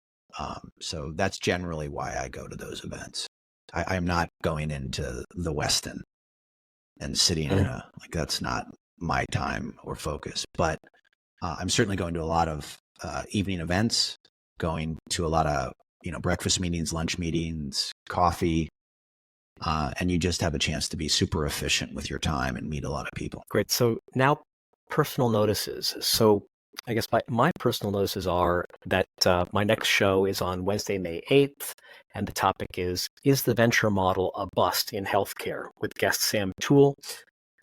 So that's generally why I go to those events. I'm not going into the Westin and sitting that's not my time or focus. But I'm certainly going to a lot of evening events, going to a lot of breakfast meetings, lunch meetings, coffee, and you just have a chance to be super efficient with your time and meet a lot of people. Great. So now personal notices. So I guess my personal notices are that my next show is on Wednesday, May 8th, and the topic is the venture model a bust in healthcare, with guest Sam Toole,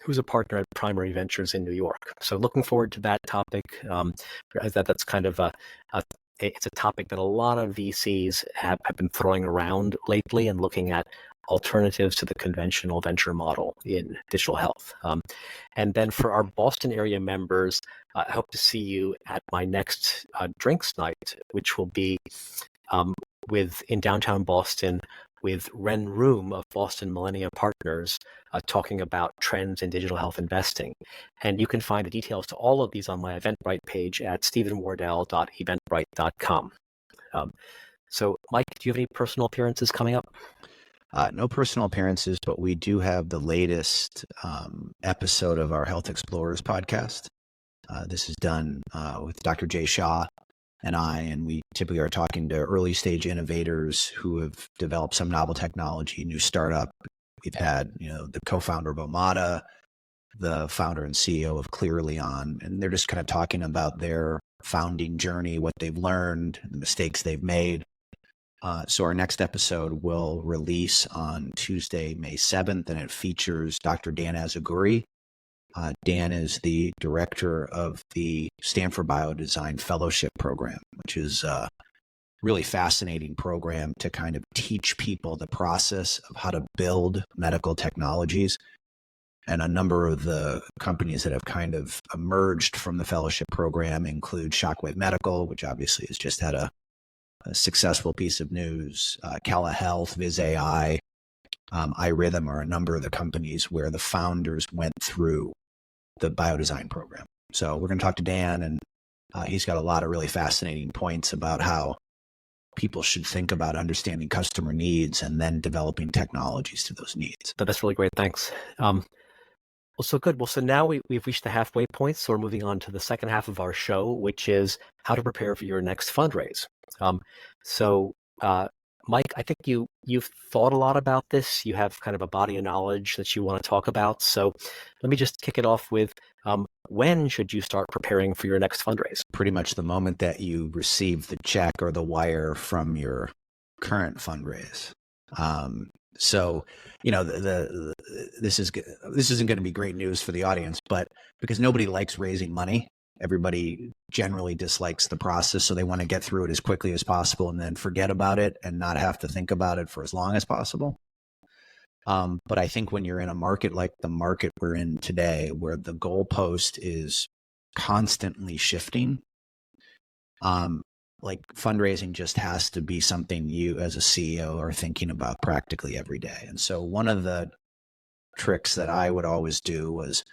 who's a partner at Primary Ventures in New York. So looking forward to that topic. That's kind of it's a topic that a lot of VCs have been throwing around lately and looking at alternatives to the conventional venture model in digital health. And then for our Boston area members, I hope to see you at my next drinks night, which will be in downtown Boston with Ren Room of Boston Millennia Partners, talking about trends in digital health investing. And you can find the details to all of these on my Eventbrite page at stevenwardell.eventbrite.com. So, Mike, do you have any personal appearances coming up? No personal appearances, but we do have the latest episode of our Health Explorers podcast. This is done with Dr. Jay Shah, and we typically are talking to early stage innovators who have developed some novel technology, new startup. We've had, the co-founder of Omada, the founder and CEO of Clearly on, and they're just kind of talking about their founding journey, what they've learned, the mistakes they've made. So our next episode will release on Tuesday, May 7th, and it features Dr. Dan Azaguri. Dan is the director of the Stanford Biodesign Fellowship Program, which is a really fascinating program to kind of teach people the process of how to build medical technologies. And a number of the companies that have kind of emerged from the fellowship program include Shockwave Medical, which obviously has just had a successful piece of news, heatlh, Viz.ai, iRhythm are a number of the companies where the founders went through the biodesign program. So we're going to talk to Dan, and he's got a lot of really fascinating points about how people should think about understanding customer needs and then developing technologies to those needs. That's really great. Thanks. Well, so good. Well, so now we've reached the halfway point, so we're moving on to the second half of our show, which is how to prepare for your next fundraise. Mike, I think you've thought a lot about this. You have kind of a body of knowledge that you want to talk about. So let me just kick it off with when should you start preparing for your next fundraise? Pretty much the moment that you receive the check or the wire from your current fundraise. So, this isn't going to be great news for the audience, but because nobody likes raising money, everybody generally dislikes the process. So they want to get through it as quickly as possible and then forget about it and not have to think about it for as long as possible. But I think when you're in a market like the market we're in today, where the goalpost is constantly shifting, like fundraising just has to be something you as a CEO are thinking about practically every day. And so one of the tricks that I would always do was,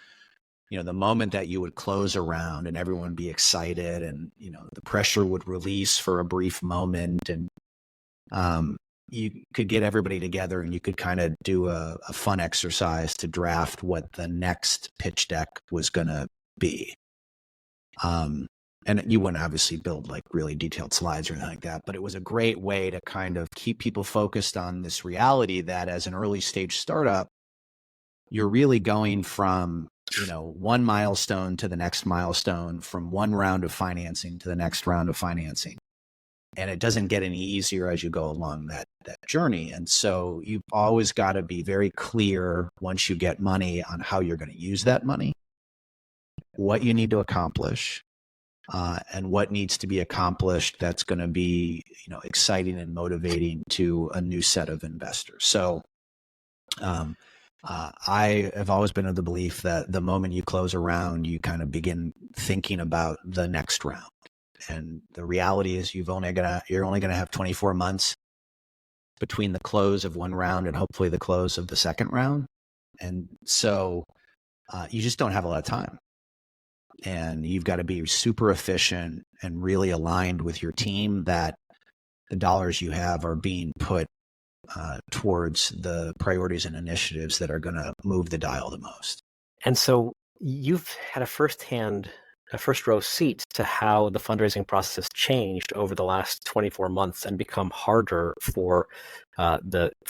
the moment that you would close a round and everyone would be excited and, the pressure would release for a brief moment, and you could get everybody together and you could kind of do a fun exercise to draft what the next pitch deck was going to be. And you wouldn't obviously build like really detailed slides or anything like that, but it was a great way to kind of keep people focused on this reality that as an early stage startup, you're really going from, one milestone to the next milestone, from one round of financing to the next round of financing. And it doesn't get any easier as you go along that journey. And so you've always got to be very clear once you get money on how you're going to use that money, what you need to accomplish, and what needs to be accomplished that's going to be, exciting and motivating to a new set of investors. So I have always been of the belief that the moment you close a round, you kind of begin thinking about the next round. And the reality is you're only going to have 24 months between the close of one round and hopefully the close of the second round. And so you just don't have a lot of time. And you've got to be super efficient and really aligned with your team that the dollars you have are being put towards the priorities and initiatives that are going to move the dial the most. And so you've had a first row seat to how the fundraising process has changed over the last 24 months and become harder for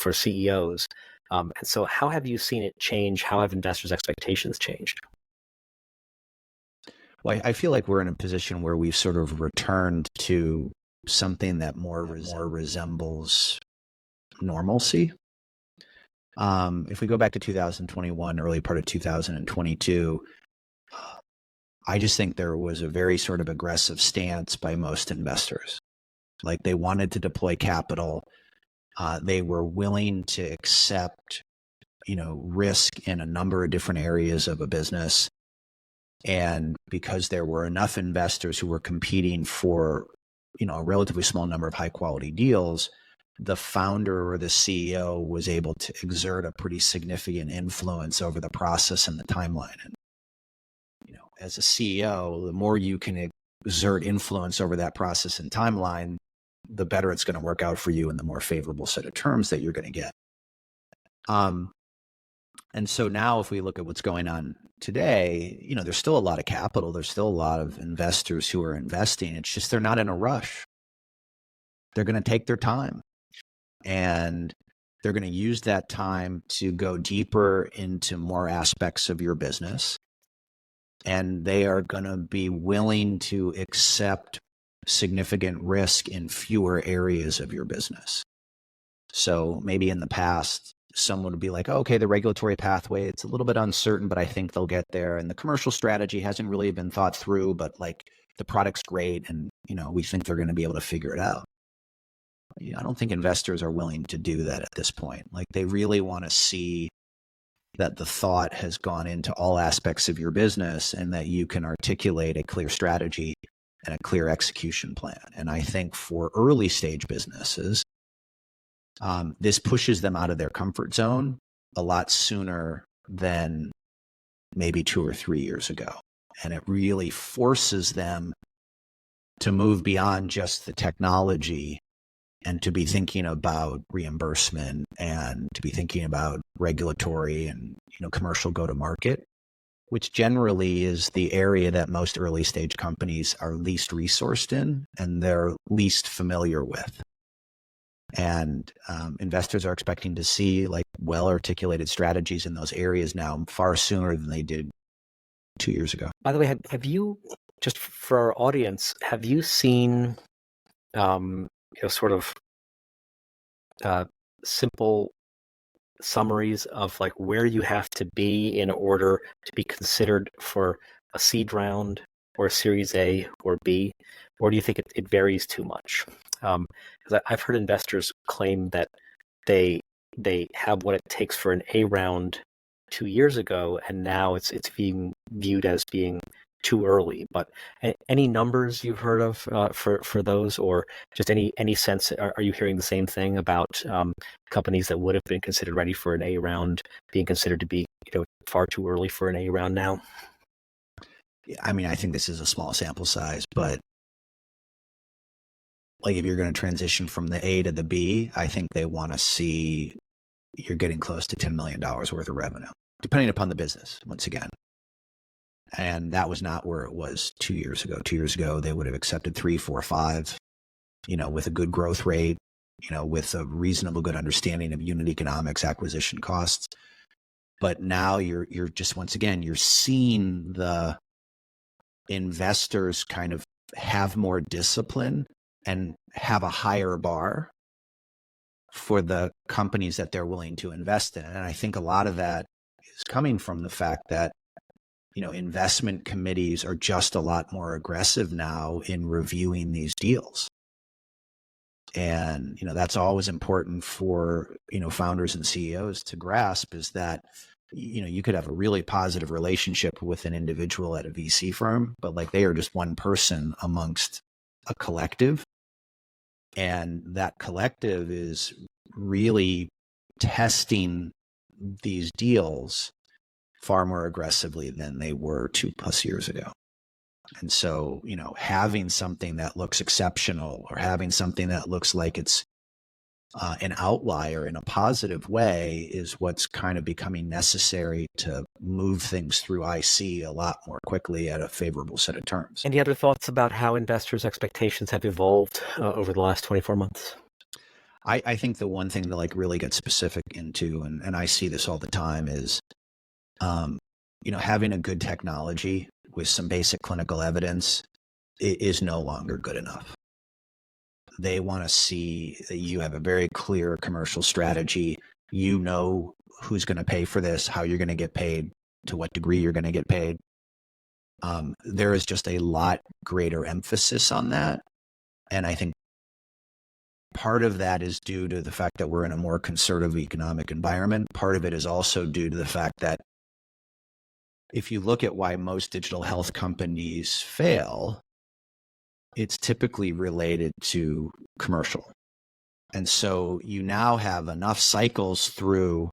CEOs. And so how have you seen it change? How have investors' expectations changed? Well, I feel like we're in a position where we've sort of returned to something that more resembles normalcy. If we go back to 2021, early part of 2022, I just think there was a very sort of aggressive stance by most investors. Like they wanted to deploy capital. They were willing to accept, risk in a number of different areas of a business. And because there were enough investors who were competing for, a relatively small number of high quality deals, the founder or the CEO was able to exert a pretty significant influence over the process and the timeline. And, as a CEO, the more you can exert influence over that process and timeline, the better it's going to work out for you and the more favorable set of terms that you're going to get. And so now if we look at what's going on today, there's still a lot of capital. There's still a lot of investors who are investing. It's just they're not in a rush. They're going to take their time, and they're going to use that time to go deeper into more aspects of your business. And they are going to be willing to accept significant risk in fewer areas of your business. So maybe in the past, someone would be like, oh, okay, the regulatory pathway, it's a little bit uncertain, but I think they'll get there. And the commercial strategy hasn't really been thought through, but like the product's great. And, we think they're going to be able to figure it out. I don't think investors are willing to do that at this point. Like they really want to see that the thought has gone into all aspects of your business and that you can articulate a clear strategy and a clear execution plan. And I think for early stage businesses, this pushes them out of their comfort zone a lot sooner than maybe 2 or 3 years ago. And it really forces them to move beyond just the technology and to be thinking about reimbursement and to be thinking about regulatory and commercial go-to-market, which generally is the area that most early stage companies are least resourced in and they're least familiar with. And investors are expecting to see like well-articulated strategies in those areas now far sooner than they did 2 years ago. By the way, have you, just for our audience, have you seen sort of simple summaries of like where you have to be in order to be considered for a seed round or a Series A or B? Or do you think it varies too much? Because I've heard investors claim that they have what it takes for an A round 2 years ago, and now it's being viewed as being too early. But any numbers you've heard of for those, or just any sense? Are you hearing the same thing about companies that would have been considered ready for an A round being considered to be far too early for an A round now? Yeah, I mean, I think this is a small sample size, but like if you're going to transition from the A to the B, I think they want to see you're getting close to $10 million worth of revenue, depending upon the business, once again. And that was not where it was 2 years ago. 2 years ago, they would have accepted 3, 4, 5, with a good growth rate, with a reasonable good understanding of unit economics, acquisition costs. But now you're just, once again, you're seeing the investors kind of have more discipline and have a higher bar for the companies that they're willing to invest in. And I think a lot of that is coming from the fact that investment committees are just a lot more aggressive now in reviewing these deals. And, that's always important for, founders and CEOs to grasp, is that, you could have a really positive relationship with an individual at a VC firm, but like they are just one person amongst a collective. And that collective is really testing these deals far more aggressively than they were 2+ years ago. And so, having something that looks exceptional or having something that looks like it's an outlier in a positive way is what's kind of becoming necessary to move things through IC a lot more quickly at a favorable set of terms. Any other thoughts about how investors' expectations have evolved over the last 24 months? I think the one thing to like really get specific into, and I see this all the time, is having a good technology with some basic clinical evidence is no longer good enough. They want to see that you have a very clear commercial strategy. You know who's going to pay for this, how you're going to get paid, to what degree you're going to get paid. There is just a lot greater emphasis on that. And I think part of that is due to the fact that we're in a more conservative economic environment. Part of it is also due to the fact that if you look at why most digital health companies fail, it's typically related to commercial. And so you now have enough cycles through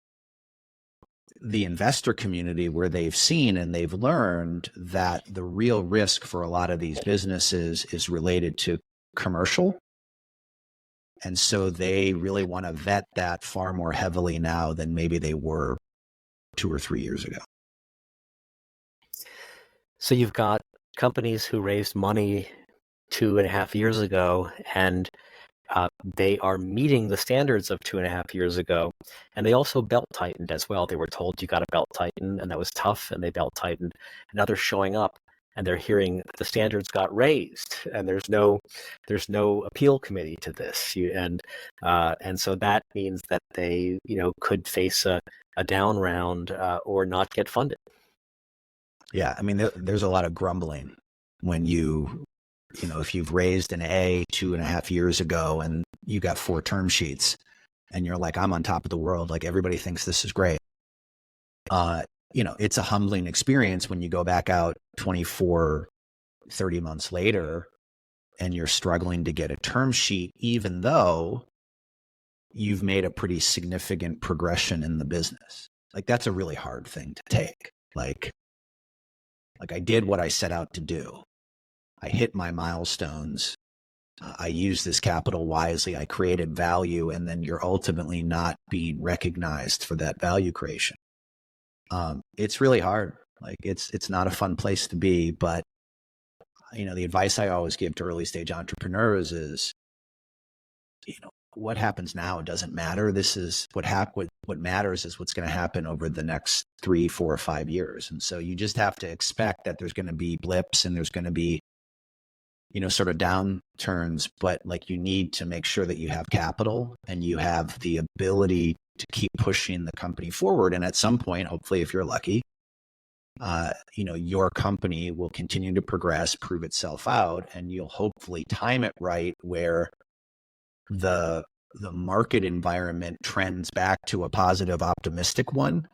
the investor community where they've seen and they've learned that the real risk for a lot of these businesses is related to commercial. And so they really want to vet that far more heavily now than maybe they were 2 or 3 years ago. So you've got companies who raised money 2.5 years ago, and they are meeting the standards of 2.5 years ago. And they also belt tightened as well. They were told you got to belt tighten, and that was tough, and they belt tightened. And now they're showing up and they're hearing the standards got raised, and there's no appeal committee to this. And so that means that they could face a down round or not get funded. Yeah, I mean, there's a lot of grumbling when if you've raised an A 2.5 years ago and you got 4 term sheets and you're like, I'm on top of the world, like everybody thinks this is great. It's a humbling experience when you go back out 24, 30 months later and you're struggling to get a term sheet, even though you've made a pretty significant progression in the business. Like, that's a really hard thing to take. Like I did what I set out to do. I hit my milestones. I used this capital wisely. I created value, and then you're ultimately not being recognized for that value creation. It's really hard. Like, it's not a fun place to be. But the advice I always give to early stage entrepreneurs is, what happens now doesn't matter. This is what matters is what's going to happen over the next 3, 4, or 5 years. And so you just have to expect that there's going to be blips and there's going to be sort of downturns, but like, you need to make sure that you have capital and you have the ability to keep pushing the company forward. And at some point, hopefully, if you're lucky, your company will continue to progress, prove itself out, and you'll hopefully time it right where the market environment trends back to a positive, optimistic one,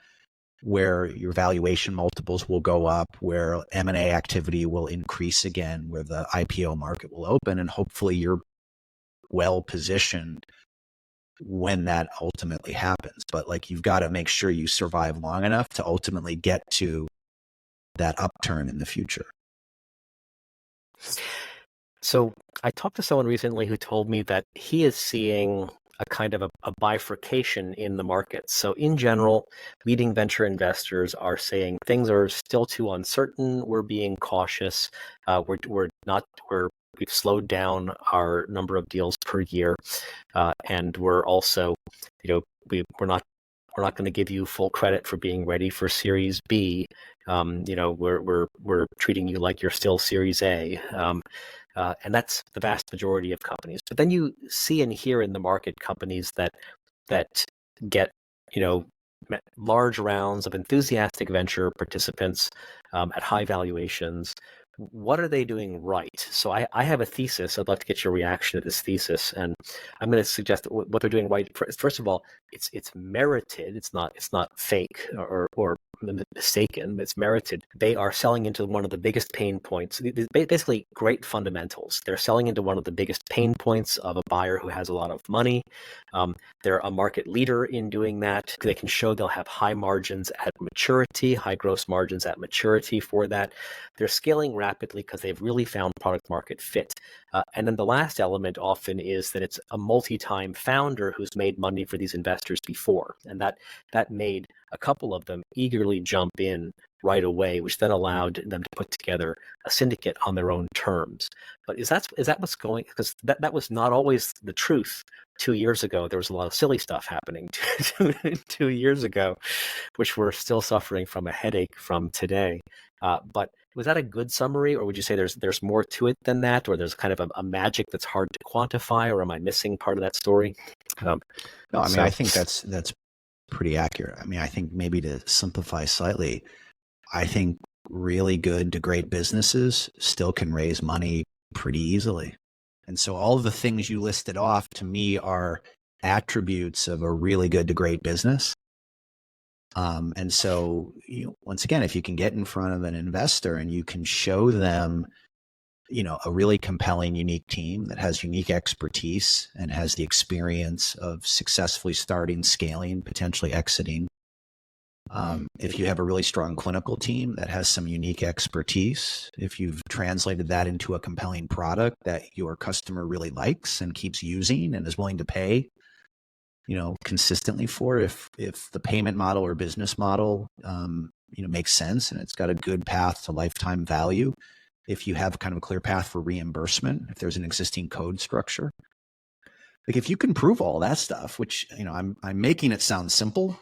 where your valuation multiples will go up, where M&A activity will increase again, where the IPO market will open, and hopefully you're well positioned when that ultimately happens. But like, you've got to make sure you survive long enough to ultimately get to that upturn in the future. So I talked to someone recently who told me that he is seeing a kind of a bifurcation in the market. So in general, leading venture investors are saying things are still too uncertain. We're being cautious. We've slowed down our number of deals per year, and we're also, we're not going to give you full credit for being ready for Series B. We're treating you like you're still Series A. And that's the vast majority of companies. But then you see and hear in the market companies that get large rounds of enthusiastic venture participants at high valuations. What are they doing right? So I have a thesis. I'd love to get your reaction to this thesis, and I'm going to suggest that what they're doing right. First of all, it's merited. It's not fake or mistaken. It's merited. They are selling into one of the biggest pain points. Basically, great fundamentals. They're selling into one of the biggest pain points of a buyer who has a lot of money. They're a market leader in doing that. They can show they'll have high margins at maturity, high gross margins at maturity for that. They're scaling rapidly because they've really found product market fit. And then the last element often is that it's a multi-time founder who's made money for these investors before. And that made a couple of them eagerly jump in right away, which then allowed them to put together a syndicate on their own terms. But is that what's going? Because that was not always the truth. 2 years ago, there was a lot of silly stuff happening 2 years ago, which we're still suffering from a headache from today. But was that a good summary, or would you say there's more to it than that, or there's kind of a magic that's hard to quantify, or am I missing part of that story? No, I mean, I think that's pretty accurate. I mean, I think maybe to simplify slightly, I think really good to great businesses still can raise money pretty easily. And so all of the things you listed off to me are attributes of a really good to great business. And so, once again, if you can get in front of an investor and you can show them, a really compelling, unique team that has unique expertise and has the experience of successfully starting, scaling, potentially exiting. If you have a really strong clinical team that has some unique expertise, if you've translated that into a compelling product that your customer really likes and keeps using and is willing to pay, consistently for, if the payment model or business model, makes sense and it's got a good path to lifetime value. If you have kind of a clear path for reimbursement, if there's an existing code structure, like if you can prove all that stuff, which, I'm making it sound simple,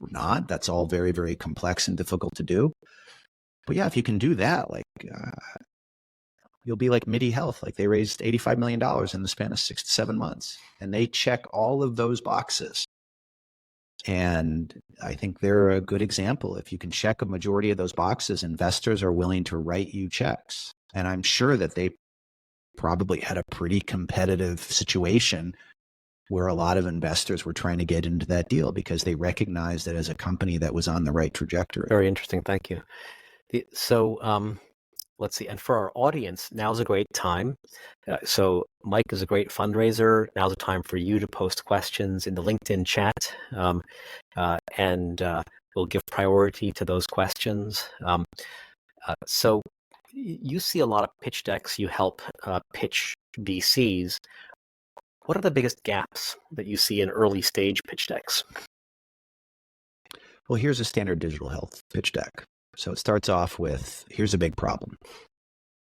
not, that's all very, very complex and difficult to do. But yeah, if you can do that, like you'll be like MIDI Health. Like they raised $85 million in the span of 6 to 7 months, and they check all of those boxes. And I think they're a good example. If you can check a majority of those boxes, investors are willing to write you checks. And I'm sure that they probably had a pretty competitive situation where a lot of investors were trying to get into that deal because they recognized it as a company that was on the right trajectory. Very interesting. Thank you. So let's see. And for our audience, now's a great time. So Mike is a great fundraiser. Now's a time for you to post questions in the LinkedIn chat. And we'll give priority to those questions. So you see a lot of pitch decks. You help pitch VCs. What are the biggest gaps that you see in early stage pitch decks? Well, here's a standard digital health pitch deck. So it starts off with, here's a big problem.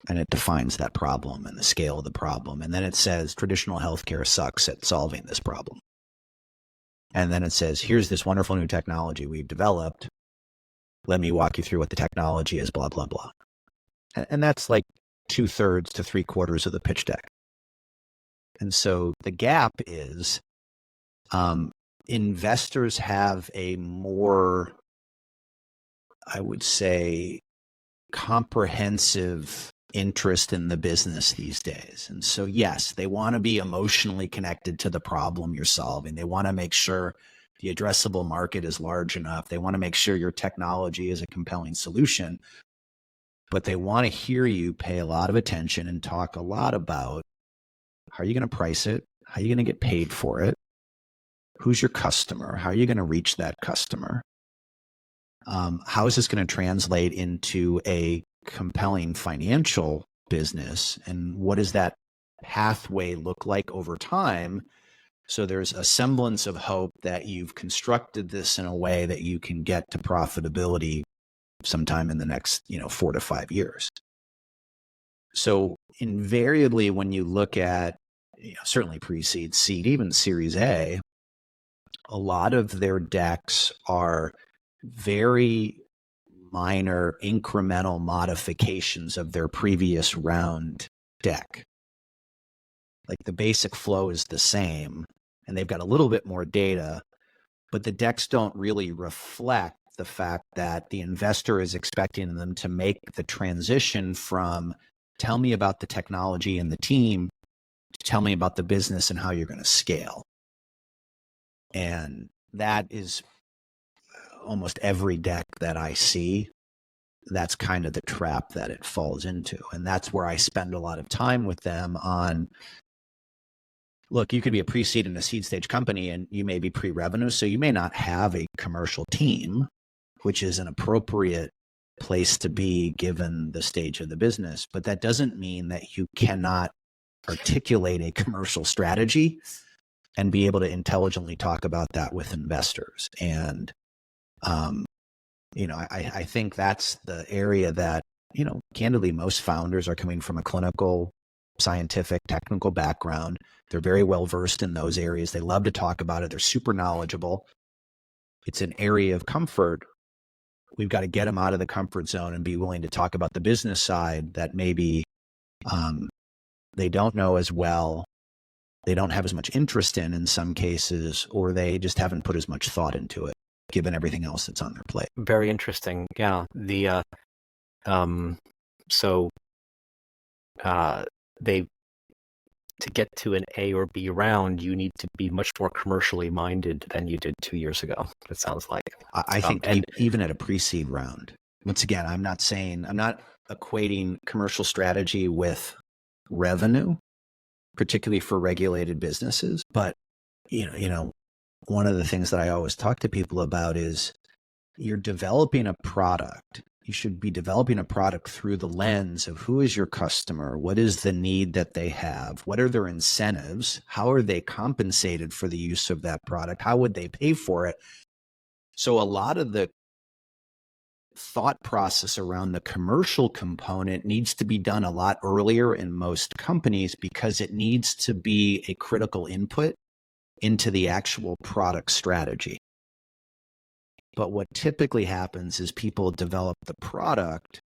And it defines that problem and the scale of the problem. And then it says, traditional healthcare sucks at solving this problem. And then it says, here's this wonderful new technology we've developed. Let me walk you through what the technology is, blah, blah, blah. And that's like 2/3 to 3/4 of the pitch deck. And so the gap is investors have a more, I would say, comprehensive interest in the business these days. And so, yes, they want to be emotionally connected to the problem you're solving. They want to make sure the addressable market is large enough. They want to make sure your technology is a compelling solution. But they want to hear you pay a lot of attention and talk a lot about how are you going to price it? How are you going to get paid for it? Who's your customer? How are you going to reach that customer? How is this going to translate into a compelling financial business? And what does that pathway look like over time? So there's a semblance of hope that you've constructed this in a way that you can get to profitability sometime in the next, 4 to 5 years. So invariably, when you look at, certainly pre-seed, seed, even Series A, a lot of their decks are very minor incremental modifications of their previous round deck. Like the basic flow is the same, and they've got a little bit more data, but the decks don't really reflect the fact that the investor is expecting them to make the transition from tell me about the technology and the team to tell me about the business and how you're going to scale. And that is almost every deck that I see. That's kind of the trap that it falls into. And that's where I spend a lot of time with them on, look, you could be a pre-seed and a seed stage company and you may be pre-revenue. So you may not have a commercial team, which is an appropriate place to be given the stage of the business. But that doesn't mean that you cannot articulate a commercial strategy and be able to intelligently talk about that with investors. And, I think that's the area that, candidly, most founders are coming from a clinical, scientific, technical background. They're very well versed in those areas. They love to talk about it. They're super knowledgeable. It's an area of comfort. We've got to get them out of the comfort zone and be willing to talk about the business side that maybe they don't know as well. They don't have as much interest in some cases, or they just haven't put as much thought into it, given everything else that's on their plate. Very interesting. Yeah. To get to an A or B round, you need to be much more commercially minded than you did 2 years ago. It sounds like. I think even at a pre-seed round, once again, I'm not equating commercial strategy with revenue, particularly for regulated businesses. But, one of the things that I always talk to people about is you're developing a product. You should be developing a product through the lens of who is your customer? What is the need that they have? What are their incentives? How are they compensated for the use of that product? How would they pay for it? So a lot of the thought process around the commercial component needs to be done a lot earlier in most companies because it needs to be a critical input into the actual product strategy. But what typically happens is people develop the product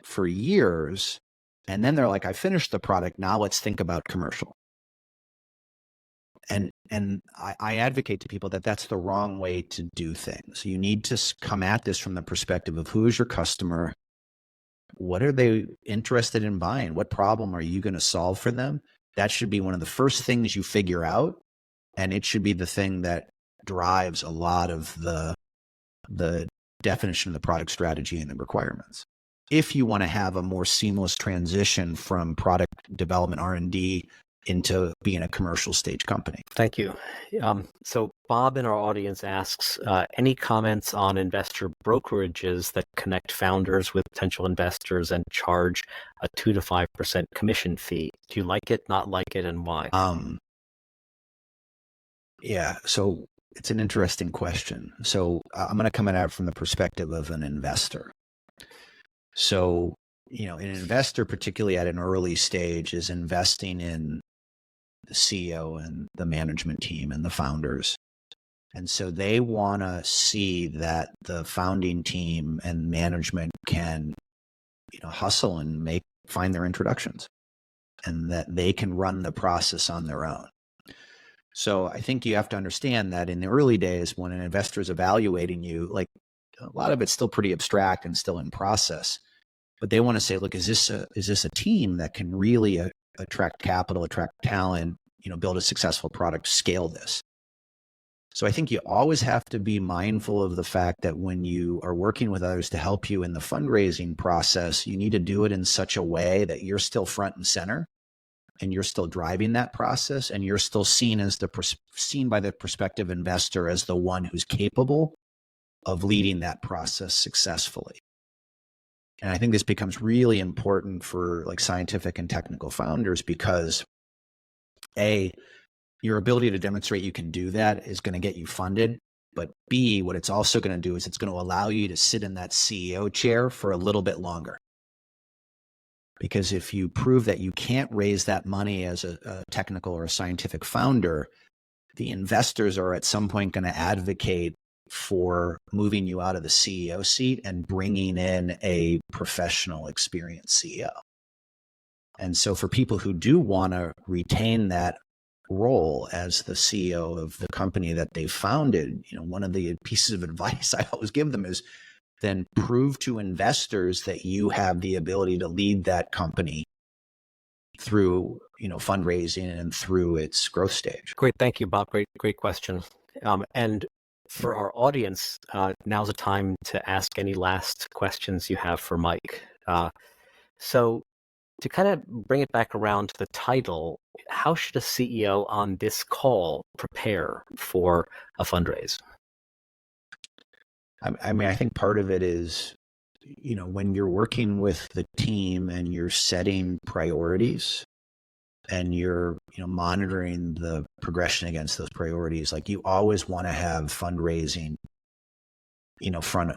for years, and then they're like, I finished the product, now let's think about commercial. And I advocate to people that that's the wrong way to do things. You need to come at this from the perspective of who is your customer, what are they interested in buying, what problem are you going to solve for them? That should be one of the first things you figure out, and it should be the thing that drives a lot of the definition of the product strategy and the requirements. If you want to have a more seamless transition from product development R&D into being a commercial stage company. Thank you. So Bob in our audience asks, any comments on investor brokerages that connect founders with potential investors and charge a 2 to 5% commission fee? Do you like it, not like it, and why? Yeah, so it's an interesting question. So I'm going to come at it from the perspective of an investor. So, an investor, particularly at an early stage, is investing in the CEO and the management team and the founders. And so they want to see that the founding team and management can, hustle and find their introductions, and that they can run the process on their own. So I think you have to understand that in the early days, when an investor is evaluating you, like a lot of it's still pretty abstract and still in process, but they want to say, look, is this a team that can really attract capital, attract talent, build a successful product, scale this? So I think you always have to be mindful of the fact that when you are working with others to help you in the fundraising process, you need to do it in such a way that you're still front and center, and you're still driving that process, and you're still seen by the prospective investor as the one who's capable of leading that process successfully. And I think this becomes really important for like scientific and technical founders because A, your ability to demonstrate you can do that is going to get you funded. But B, what it's also going to do is it's going to allow you to sit in that CEO chair for a little bit longer. Because if you prove that you can't raise that money as a technical or a scientific founder, the investors are at some point going to advocate for moving you out of the CEO seat and bringing in a professional, experienced CEO. And so for people who do want to retain that role as the CEO of the company that they've founded, one of the pieces of advice I always give them is then prove to investors that you have the ability to lead that company through, fundraising and through its growth stage. Great. Thank you, Bob. Great question. And for our audience, now's the time to ask any last questions you have for Mike. So to kind of bring it back around to the title, how should a CEO on this call prepare for a fundraise? I think part of it is, when you're working with the team and you're setting priorities and you're, monitoring the progression against those priorities, like you always want to have fundraising, in the front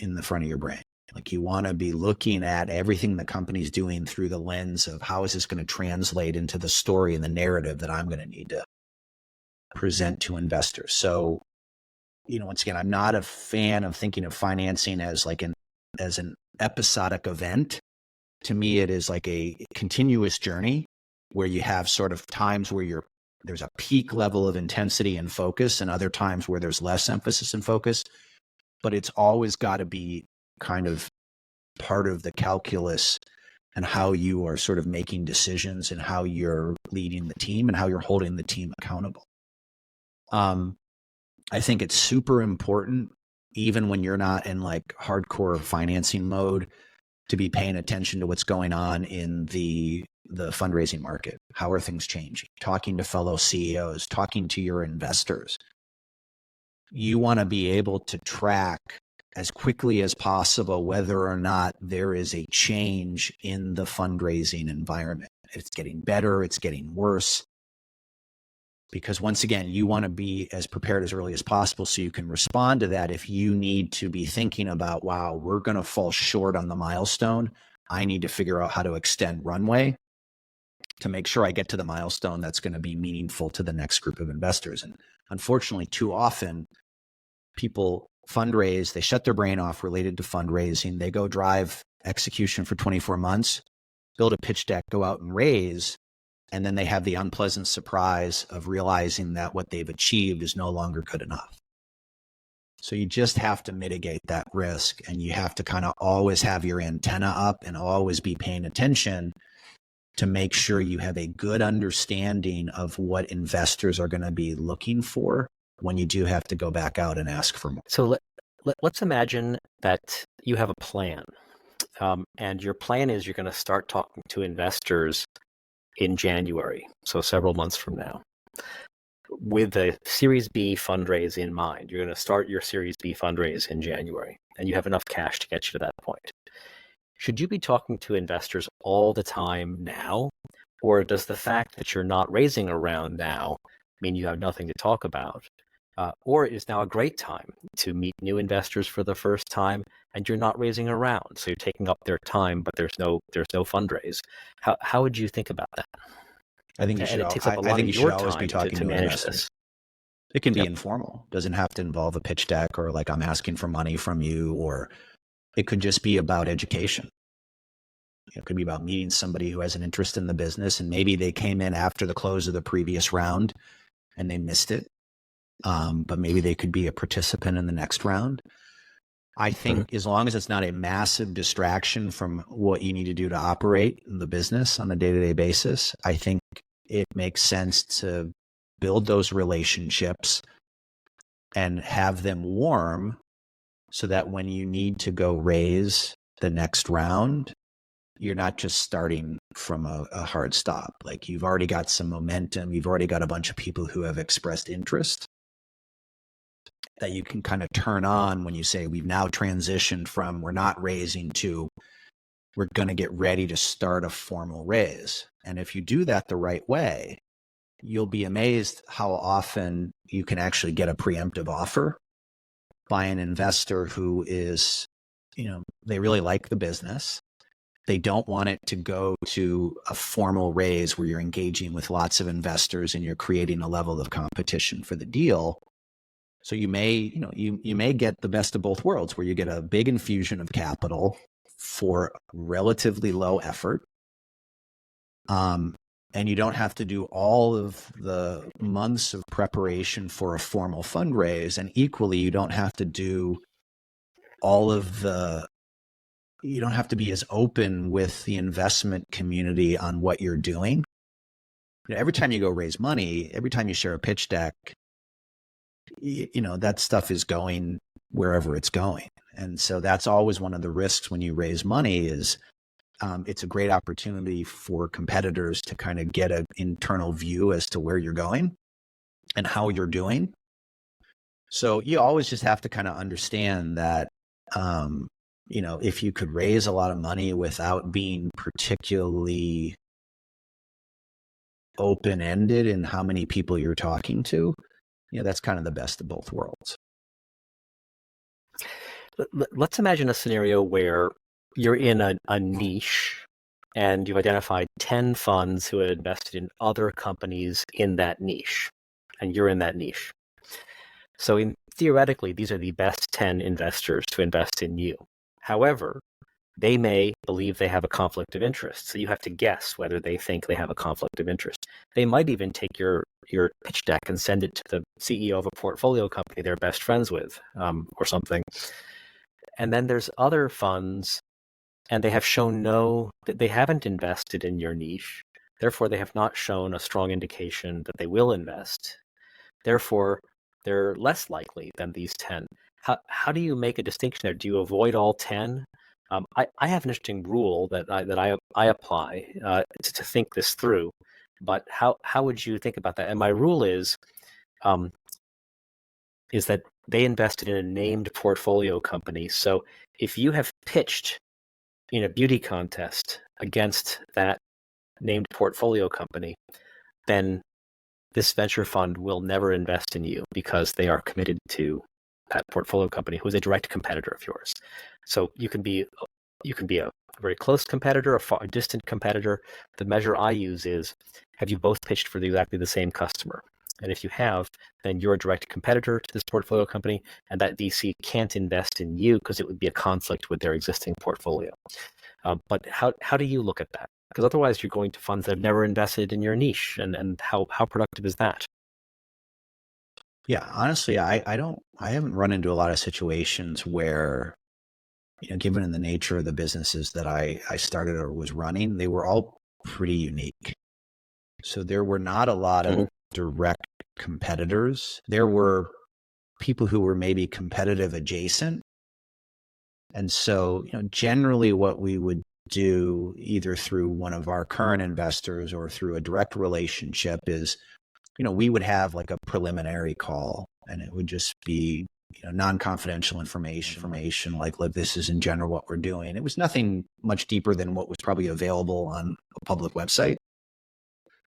of your brain. Like you want to be looking at everything the company's doing through the lens of how is this going to translate into the story and the narrative that I'm going to need to present to investors. So, once again, I'm not a fan of thinking of financing as an episodic event. To me, it is like a continuous journey where you have sort of times where there's a peak level of intensity and focus and other times where there's less emphasis and focus, but it's always got to be kind of part of the calculus and how you are sort of making decisions and how you're leading the team and how you're holding the team accountable. I think it's super important, even when you're not in like hardcore financing mode, to be paying attention to what's going on in the fundraising market. How are things changing? Talking to fellow CEOs, talking to your investors. You want to be able to track as quickly as possible whether or not there is a change in the fundraising environment. It's getting better, it's getting worse. because once again, you want to be as prepared as early as possible so you can respond to that. If you need to be thinking about, wow, we're going to fall short on the milestone, I need to figure out how to extend runway to make sure I get to the milestone that's going to be meaningful to the next group of investors. And unfortunately, too often people fundraise, they shut their brain off related to fundraising. They go drive execution for 24 months, build a pitch deck, go out and raise, and then they have the unpleasant surprise of realizing that what they've achieved is no longer good enough. So you just have to mitigate that risk, and you have to kind of always have your antenna up and always be paying attention to make sure you have a good understanding of what investors are going to be looking for when you do have to go back out and ask for more. So let's imagine that you have a plan, and your plan is you're going to start talking to investors in January, so several months from now, with a Series B fundraise in mind. You're going to start your Series B fundraise in January, and you have enough cash to get you to that point. Should you be talking to investors all the time now, or does the fact that you're not raising a round now mean you have nothing to talk about? Or is now a great time to meet new investors for the first time, and you're not raising a round, so you're taking up their time, but there's no fundraise? How would you think about that? I think you should. And it takes up a lot of your time to manage this. It can be informal. Doesn't have to involve a pitch deck or like I'm asking for money from you, or it could just be about education. It could be about meeting somebody who has an interest in the business, and maybe they came in after the close of the previous round and they missed it. But maybe they could be a participant in the next round. I think as long as it's not a massive distraction from what you need to do to operate the business on a day-to-day basis, I think it makes sense to build those relationships and have them warm so that when you need to go raise the next round, you're not just starting from a hard stop. Like you've already got some momentum. You've already got a bunch of people who have expressed interest that you can kind of turn on when you say we've now transitioned from we're not raising to we're going to get ready to start a formal raise. And if you do that the right way, you'll be amazed how often you can actually get a preemptive offer by an investor who is, they really like the business. They don't want it to go to a formal raise where you're engaging with lots of investors and you're creating a level of competition for the deal. So you may get the best of both worlds, where you get a big infusion of capital for relatively low effort. And you don't have to do all of the months of preparation for a formal fundraise. And equally, you don't have to do you don't have to be as open with the investment community on what you're doing. Every time you go raise money, every time you share a pitch deck, that stuff is going wherever it's going. And so that's always one of the risks when you raise money is it's a great opportunity for competitors to kind of get an internal view as to where you're going and how you're doing. So you always just have to kind of understand that, if you could raise a lot of money without being particularly open-ended in how many people you're talking to, that's kind of the best of both worlds. Let's imagine a scenario where you're in a niche and you've identified 10 funds who have invested in other companies in that niche, and you're in that niche. So theoretically, these are the best 10 investors to invest in you. However, they may believe they have a conflict of interest. So you have to guess whether they think they have a conflict of interest. They might even take your pitch deck and send it to the CEO of a portfolio company they're best friends with, or something. And then there's other funds, and they have shown they haven't invested in your niche. Therefore, they have not shown a strong indication that they will invest. Therefore, they're less likely than these 10. How do you make a distinction there? Do you avoid all 10? I have an interesting rule that I apply to think this through, but how would you think about that? And my rule is that they invested in a named portfolio company. So if you have pitched in a beauty contest against that named portfolio company, then this venture fund will never invest in you because they are committed to that portfolio company who is a direct competitor of yours. So you can be a very close competitor, a distant competitor. The measure I use is, have you both pitched for exactly the same customer? And if you have, then you're a direct competitor to this portfolio company, and that VC can't invest in you because it would be a conflict with their existing portfolio. But how do you look at that? Because otherwise you're going to funds that have never invested in your niche, and how productive is that? Yeah, honestly, I haven't run into a lot of situations where, given the nature of the businesses that I started or was running, they were all pretty unique. So there were not a lot of direct competitors. There were people who were maybe competitive adjacent. And so, generally what we would do either through one of our current investors or through a direct relationship is, we would have like a preliminary call, and it would just be, non-confidential information like, look, this is in general what we're doing. It was nothing much deeper than what was probably available on a public website.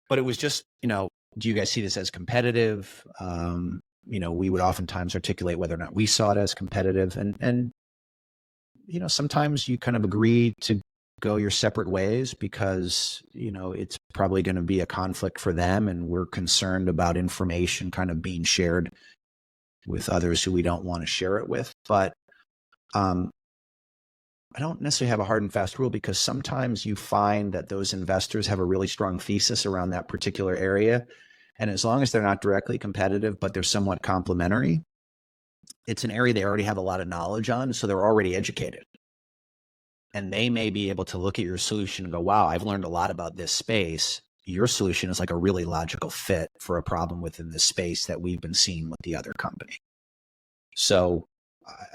But it was just, do you guys see this as competitive? We would oftentimes articulate whether or not we saw it as competitive. And sometimes you kind of agree to go your separate ways because, it's probably going to be a conflict for them. And we're concerned about information kind of being shared with others who we don't want to share it with. But I don't necessarily have a hard and fast rule because sometimes you find that those investors have a really strong thesis around that particular area. And as long as they're not directly competitive, but they're somewhat complementary, it's an area they already have a lot of knowledge on. So they're already educated. And they may be able to look at your solution and go, wow, I've learned a lot about this space. Your solution is like a really logical fit for a problem within this space that we've been seeing with the other company. So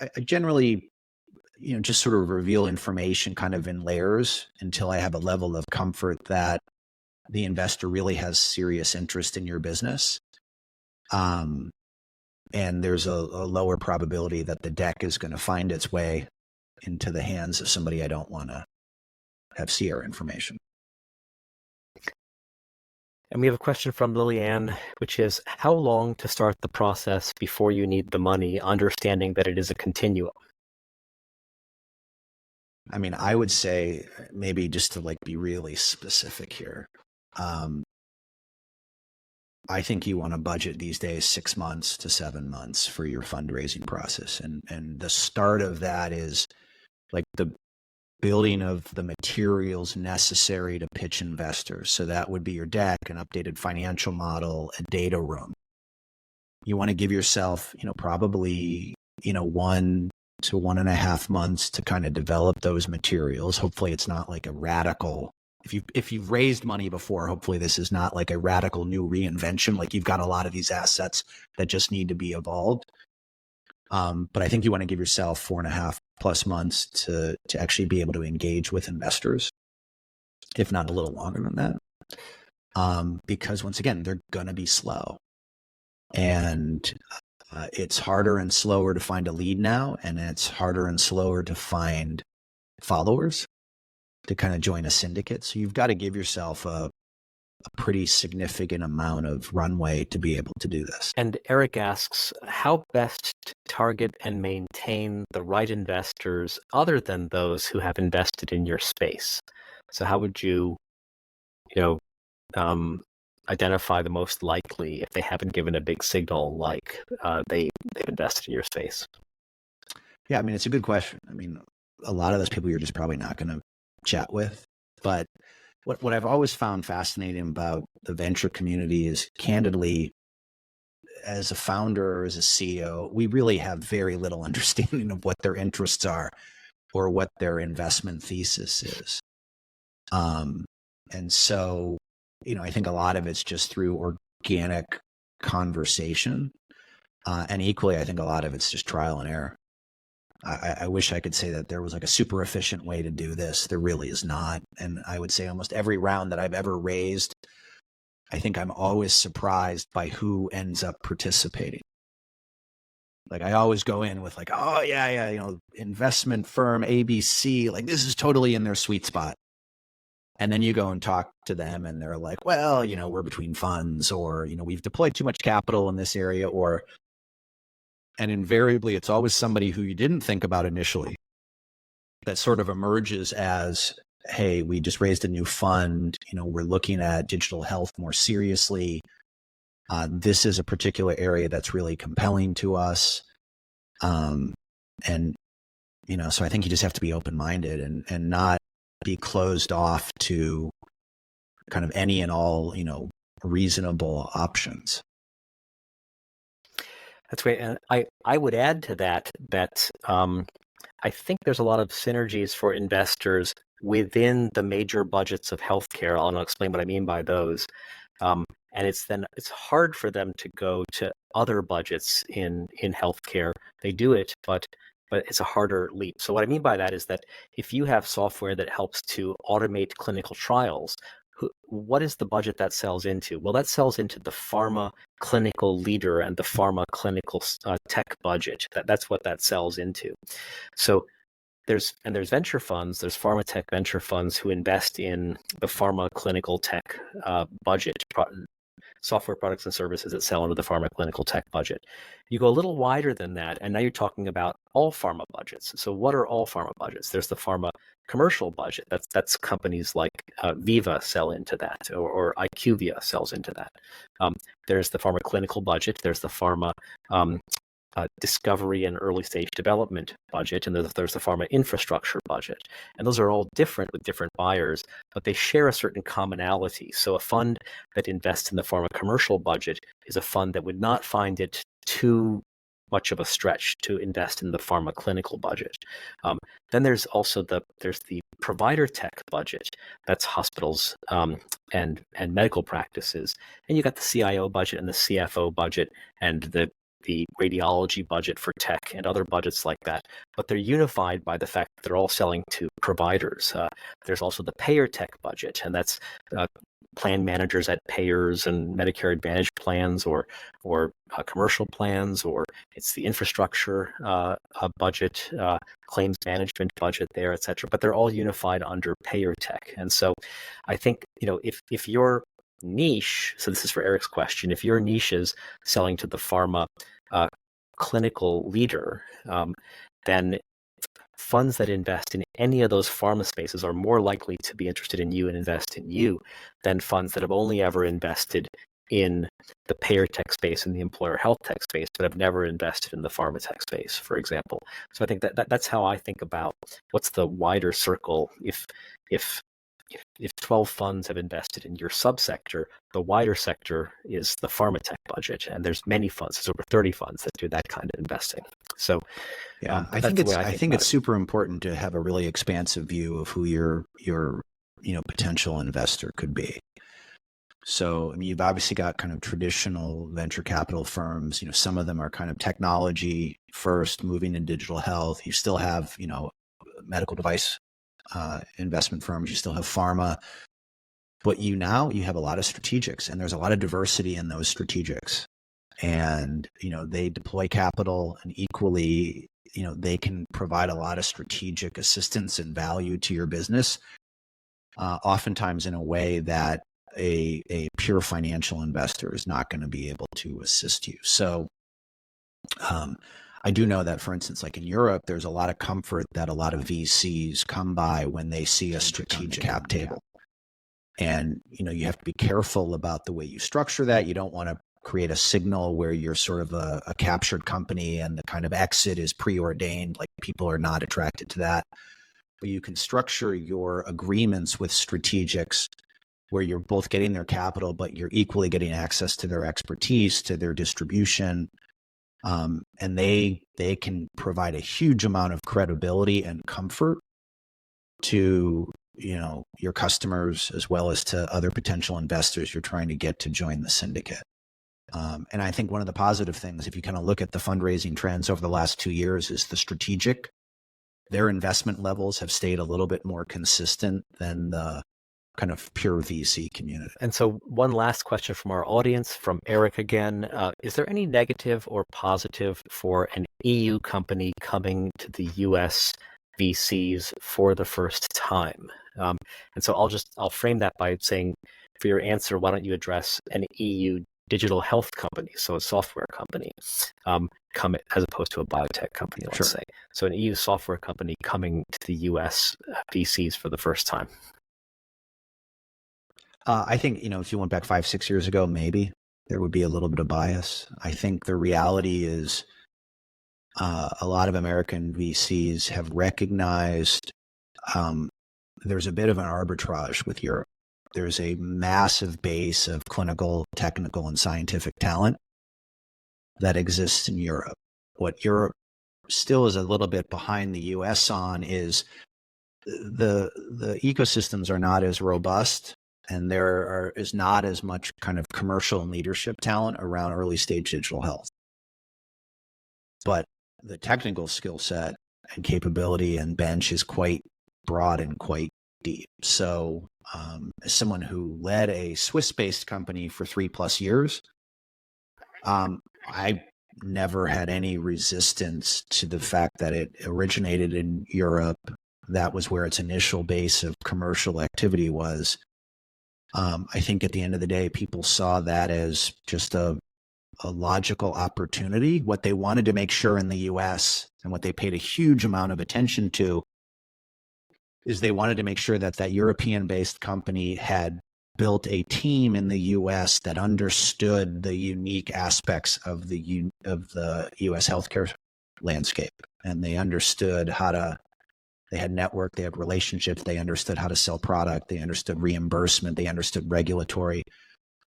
I generally, just sort of reveal information kind of in layers until I have a level of comfort that the investor really has serious interest in your business. And there's a lower probability that the deck is going to find its way into the hands of somebody I don't want to have see our information. And we have a question from Lillian, which is, how long to start the process before you need the money, understanding that it is a continuum? I mean, I would say maybe just to be really specific here. I think you want to budget these days 6 months to 7 months for your fundraising process. And the start of that is like the building of the materials necessary to pitch investors. So that would be your deck, an updated financial model, a data room. You want to give yourself, probably, 1 to 1.5 months to kind of develop those materials. Hopefully it's not like a radical, if you've raised money before, hopefully this is not like a radical new reinvention. Like you've got a lot of these assets that just need to be evolved. But I think you want to give yourself 4.5+ months to actually be able to engage with investors, if not a little longer than that. Because once again, they're going to be slow. And it's harder and slower to find a lead now, and it's harder and slower to find followers to kind of join a syndicate. So you've got to give yourself a pretty significant amount of runway to be able to do this. And Eric asks, how best to target and maintain the right investors other than those who have invested in your space? So how would you, identify the most likely if they haven't given a big signal like they've invested in your space? Yeah, I mean, it's a good question. I mean, a lot of those people you're just probably not going to chat with. But what I've always found fascinating about the venture community is, candidly, as a founder or as a CEO, we really have very little understanding of what their interests are or what their investment thesis is. And so, I think a lot of it's just through organic conversation. And equally, I think a lot of it's just trial and error. I wish I could say that there was like a super efficient way to do this. There really is not. And I would say almost every round that I've ever raised, I think I'm always surprised by who ends up participating. Like I always go in with like, oh yeah, investment firm ABC, like this is totally in their sweet spot. And then you go and talk to them and they're like, well, we're between funds, or, we've deployed too much capital in this area, and invariably it's always somebody who you didn't think about initially that sort of emerges as, hey, we just raised a new fund. We're looking at digital health more seriously. This is a particular area that's really compelling to us. And, so I think you just have to be open-minded and not be closed off to kind of any and all, reasonable options. That's great. And I would add to that I think there's a lot of synergies for investors within the major budgets of healthcare. I'll explain what I mean by those. And it's hard for them to go to other budgets in healthcare. They do it, but it's a harder leap. So what I mean by that is that if you have software that helps to automate clinical trials, what is the budget that sells into? Well, that sells into the pharma clinical leader and the pharma clinical tech budget. That's what that sells into. So there's venture funds, there's pharma tech venture funds who invest in the pharma clinical tech budget, software products and services that sell into the pharma clinical tech budget. You go a little wider than that, and now you're talking about all pharma budgets. So what are all pharma budgets? There's the pharma commercial budget. That's companies like Viva sell into that, or IQVIA sells into that. There's the pharma clinical budget. There's the pharma discovery and early stage development budget, and there's the pharma infrastructure budget. And those are all different with different buyers, but they share a certain commonality. So a fund that invests in the pharma commercial budget is a fund that would not find it too much of a stretch to invest in the pharma clinical budget. Then there's also the provider tech budget. That's hospitals and medical practices. And you got the CIO budget and the CFO budget and the radiology budget for tech and other budgets like that, but they're unified by the fact that they're all selling to providers. There's also the payer tech budget, and that's plan managers at payers and Medicare Advantage plans or commercial plans, or it's the infrastructure budget, claims management budget there, et cetera. But they're all unified under payer tech. And so I think, if your niche, so this is for Eric's question, if your niche is selling to the pharma clinical leader, then funds that invest in any of those pharma spaces are more likely to be interested in you and invest in you than funds that have only ever invested in the payer tech space and the employer health tech space, but have never invested in the pharma tech space, for example. So I think that's how I think about what's the wider circle. If 12 funds have invested in your subsector, the wider sector is the pharma tech budget, and there's many funds. There's over 30 funds that do that kind of investing. So, yeah, I think it's super important to have a really expansive view of who your potential investor could be. So, you've obviously got kind of traditional venture capital firms. Some of them are kind of technology first, moving in digital health. You still have, medical device investment firms. You still have pharma, but you have a lot of strategics, and there's a lot of diversity in those strategics. And they deploy capital, and equally, they can provide a lot of strategic assistance and value to your business, oftentimes in a way that a pure financial investor is not going to be able to assist you. So I do know that, for instance, like in Europe, there's a lot of comfort that a lot of VCs come by when they see a strategic cap table. And, you have to be careful about the way you structure that. You don't want to create a signal where you're sort of a captured company and the kind of exit is preordained, like people are not attracted to that. But you can structure your agreements with strategics where you're both getting their capital, but you're equally getting access to their expertise, to their distribution. And they can provide a huge amount of credibility and comfort to, your customers, as well as to other potential investors you're trying to get to join the syndicate. And I think one of the positive things, if you kind of look at the fundraising trends over the last 2 years, is the strategic. Their investment levels have stayed a little bit more consistent than the kind of pure VC community. And so one last question from our audience, from Eric again. Is there any negative or positive for an EU company coming to the US VCs for the first time? And so I'll frame that by saying, for your answer, why don't you address an EU digital health company, so a software company, as opposed to a biotech company, let's say. So an EU software company coming to the US VCs for the first time. I think, if you went back 5-6 years ago, maybe there would be a little bit of bias. I think the reality is a lot of American VCs have recognized there's a bit of an arbitrage with Europe. There's a massive base of clinical, technical, and scientific talent that exists in Europe. What Europe still is a little bit behind the US on is the ecosystems are not as robust, and there is not as much kind of commercial and leadership talent around early stage digital health. But the technical skill set and capability and bench is quite broad and quite deep. So as someone who led a Swiss-based company for 3+ years, I never had any resistance to the fact that it originated in Europe. That was where its initial base of commercial activity was. I think at the end of the day, people saw that as just a logical opportunity. What they wanted to make sure in the US, and what they paid a huge amount of attention to, is they wanted to make sure that that European-based company had built a team in the US that understood the unique aspects of the US healthcare landscape. And they understood they had network, they had relationships, they understood how to sell product, they understood reimbursement, they understood regulatory.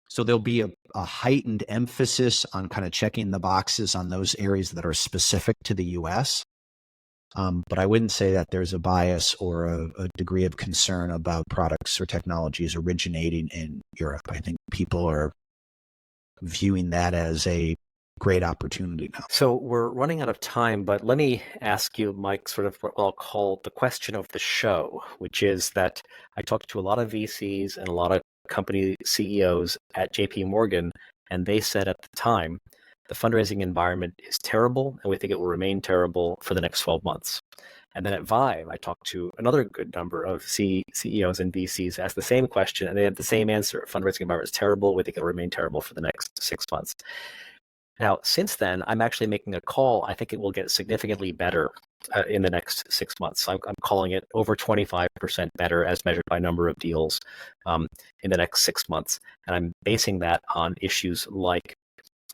So there'll be a heightened emphasis on kind of checking the boxes on those areas that are specific to the US. But I wouldn't say that there's a bias or a degree of concern about products or technologies originating in Europe. I think people are viewing that as a great opportunity now. So we're running out of time, but let me ask you, Mike, sort of what I'll call the question of the show, which is that I talked to a lot of VCs and a lot of company CEOs at JP Morgan, and they said at the time, the fundraising environment is terrible, and we think it will remain terrible for the next 12 months. And then at Vive, I talked to another good number of CEOs and VCs, asked the same question, and they had the same answer. Fundraising environment is terrible. We think it'll remain terrible for the next 6 months. Now, since then, I'm actually making a call. I think it will get significantly better in the next 6 months. I'm calling it over 25% better as measured by number of deals in the next 6 months. And I'm basing that on issues like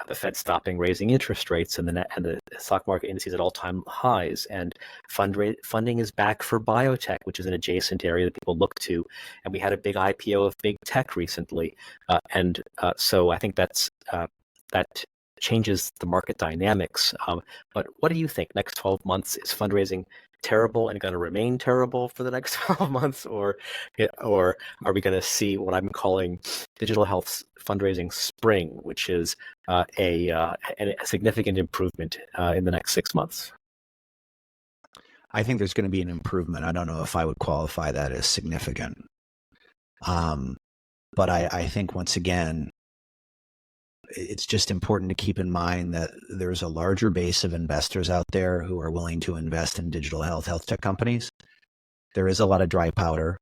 the Fed stopping raising interest rates and the stock market indices at all-time highs, and funding is back for biotech, which is an adjacent area that people look to. And we had a big IPO of big tech recently, so I think that changes the market dynamics. But what do you think? Next 12 months, is fundraising terrible and going to remain terrible for the next 12 months, or are we going to see what I'm calling digital health fundraising spring, which is a significant improvement in the next 6 months? I think there's going to be an improvement. I don't know if I would qualify that as significant. But I think, once again, it's just important to keep in mind that there's a larger base of investors out there who are willing to invest in digital health tech companies. There is a lot of dry powder.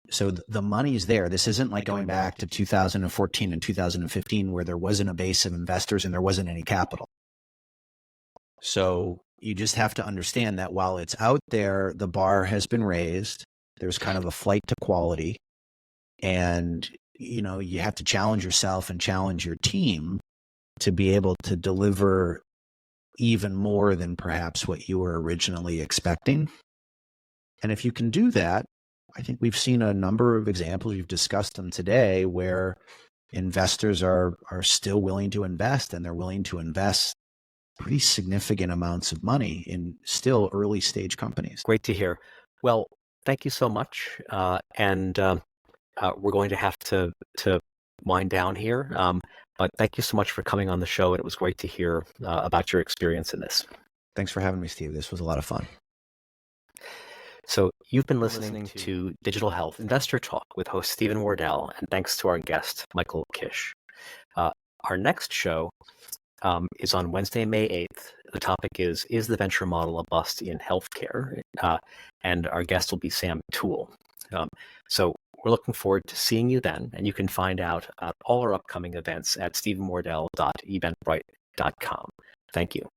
So the money's there. This isn't like going back to 2014 and 2015 where there wasn't a base of investors and there wasn't any capital. So you just have to understand that while it's out there, the bar has been raised. There's kind of a flight to quality, and you have to challenge yourself and challenge your team to be able to deliver even more than perhaps what you were originally expecting. And if you can do that, I think we've seen a number of examples, we've discussed them today, where investors are still willing to invest, and they're willing to invest pretty significant amounts of money in still early stage companies. Great to hear. Well, thank you so much. And we're going to have to wind down here. But thank you so much for coming on the show. And it was great to hear about your experience in this. Thanks for having me, Steve. This was a lot of fun. So you've been listening to Digital Health Investor Talk with host Steven Wardell, and thanks to our guest, Michael Kisch. Our next show is on Wednesday, May 8th. The topic is the venture model a bust in healthcare? And our guest will be Sam Toole. So we're looking forward to seeing you then, and you can find out about all our upcoming events at stevenwardell.eventbrite.com. Thank you.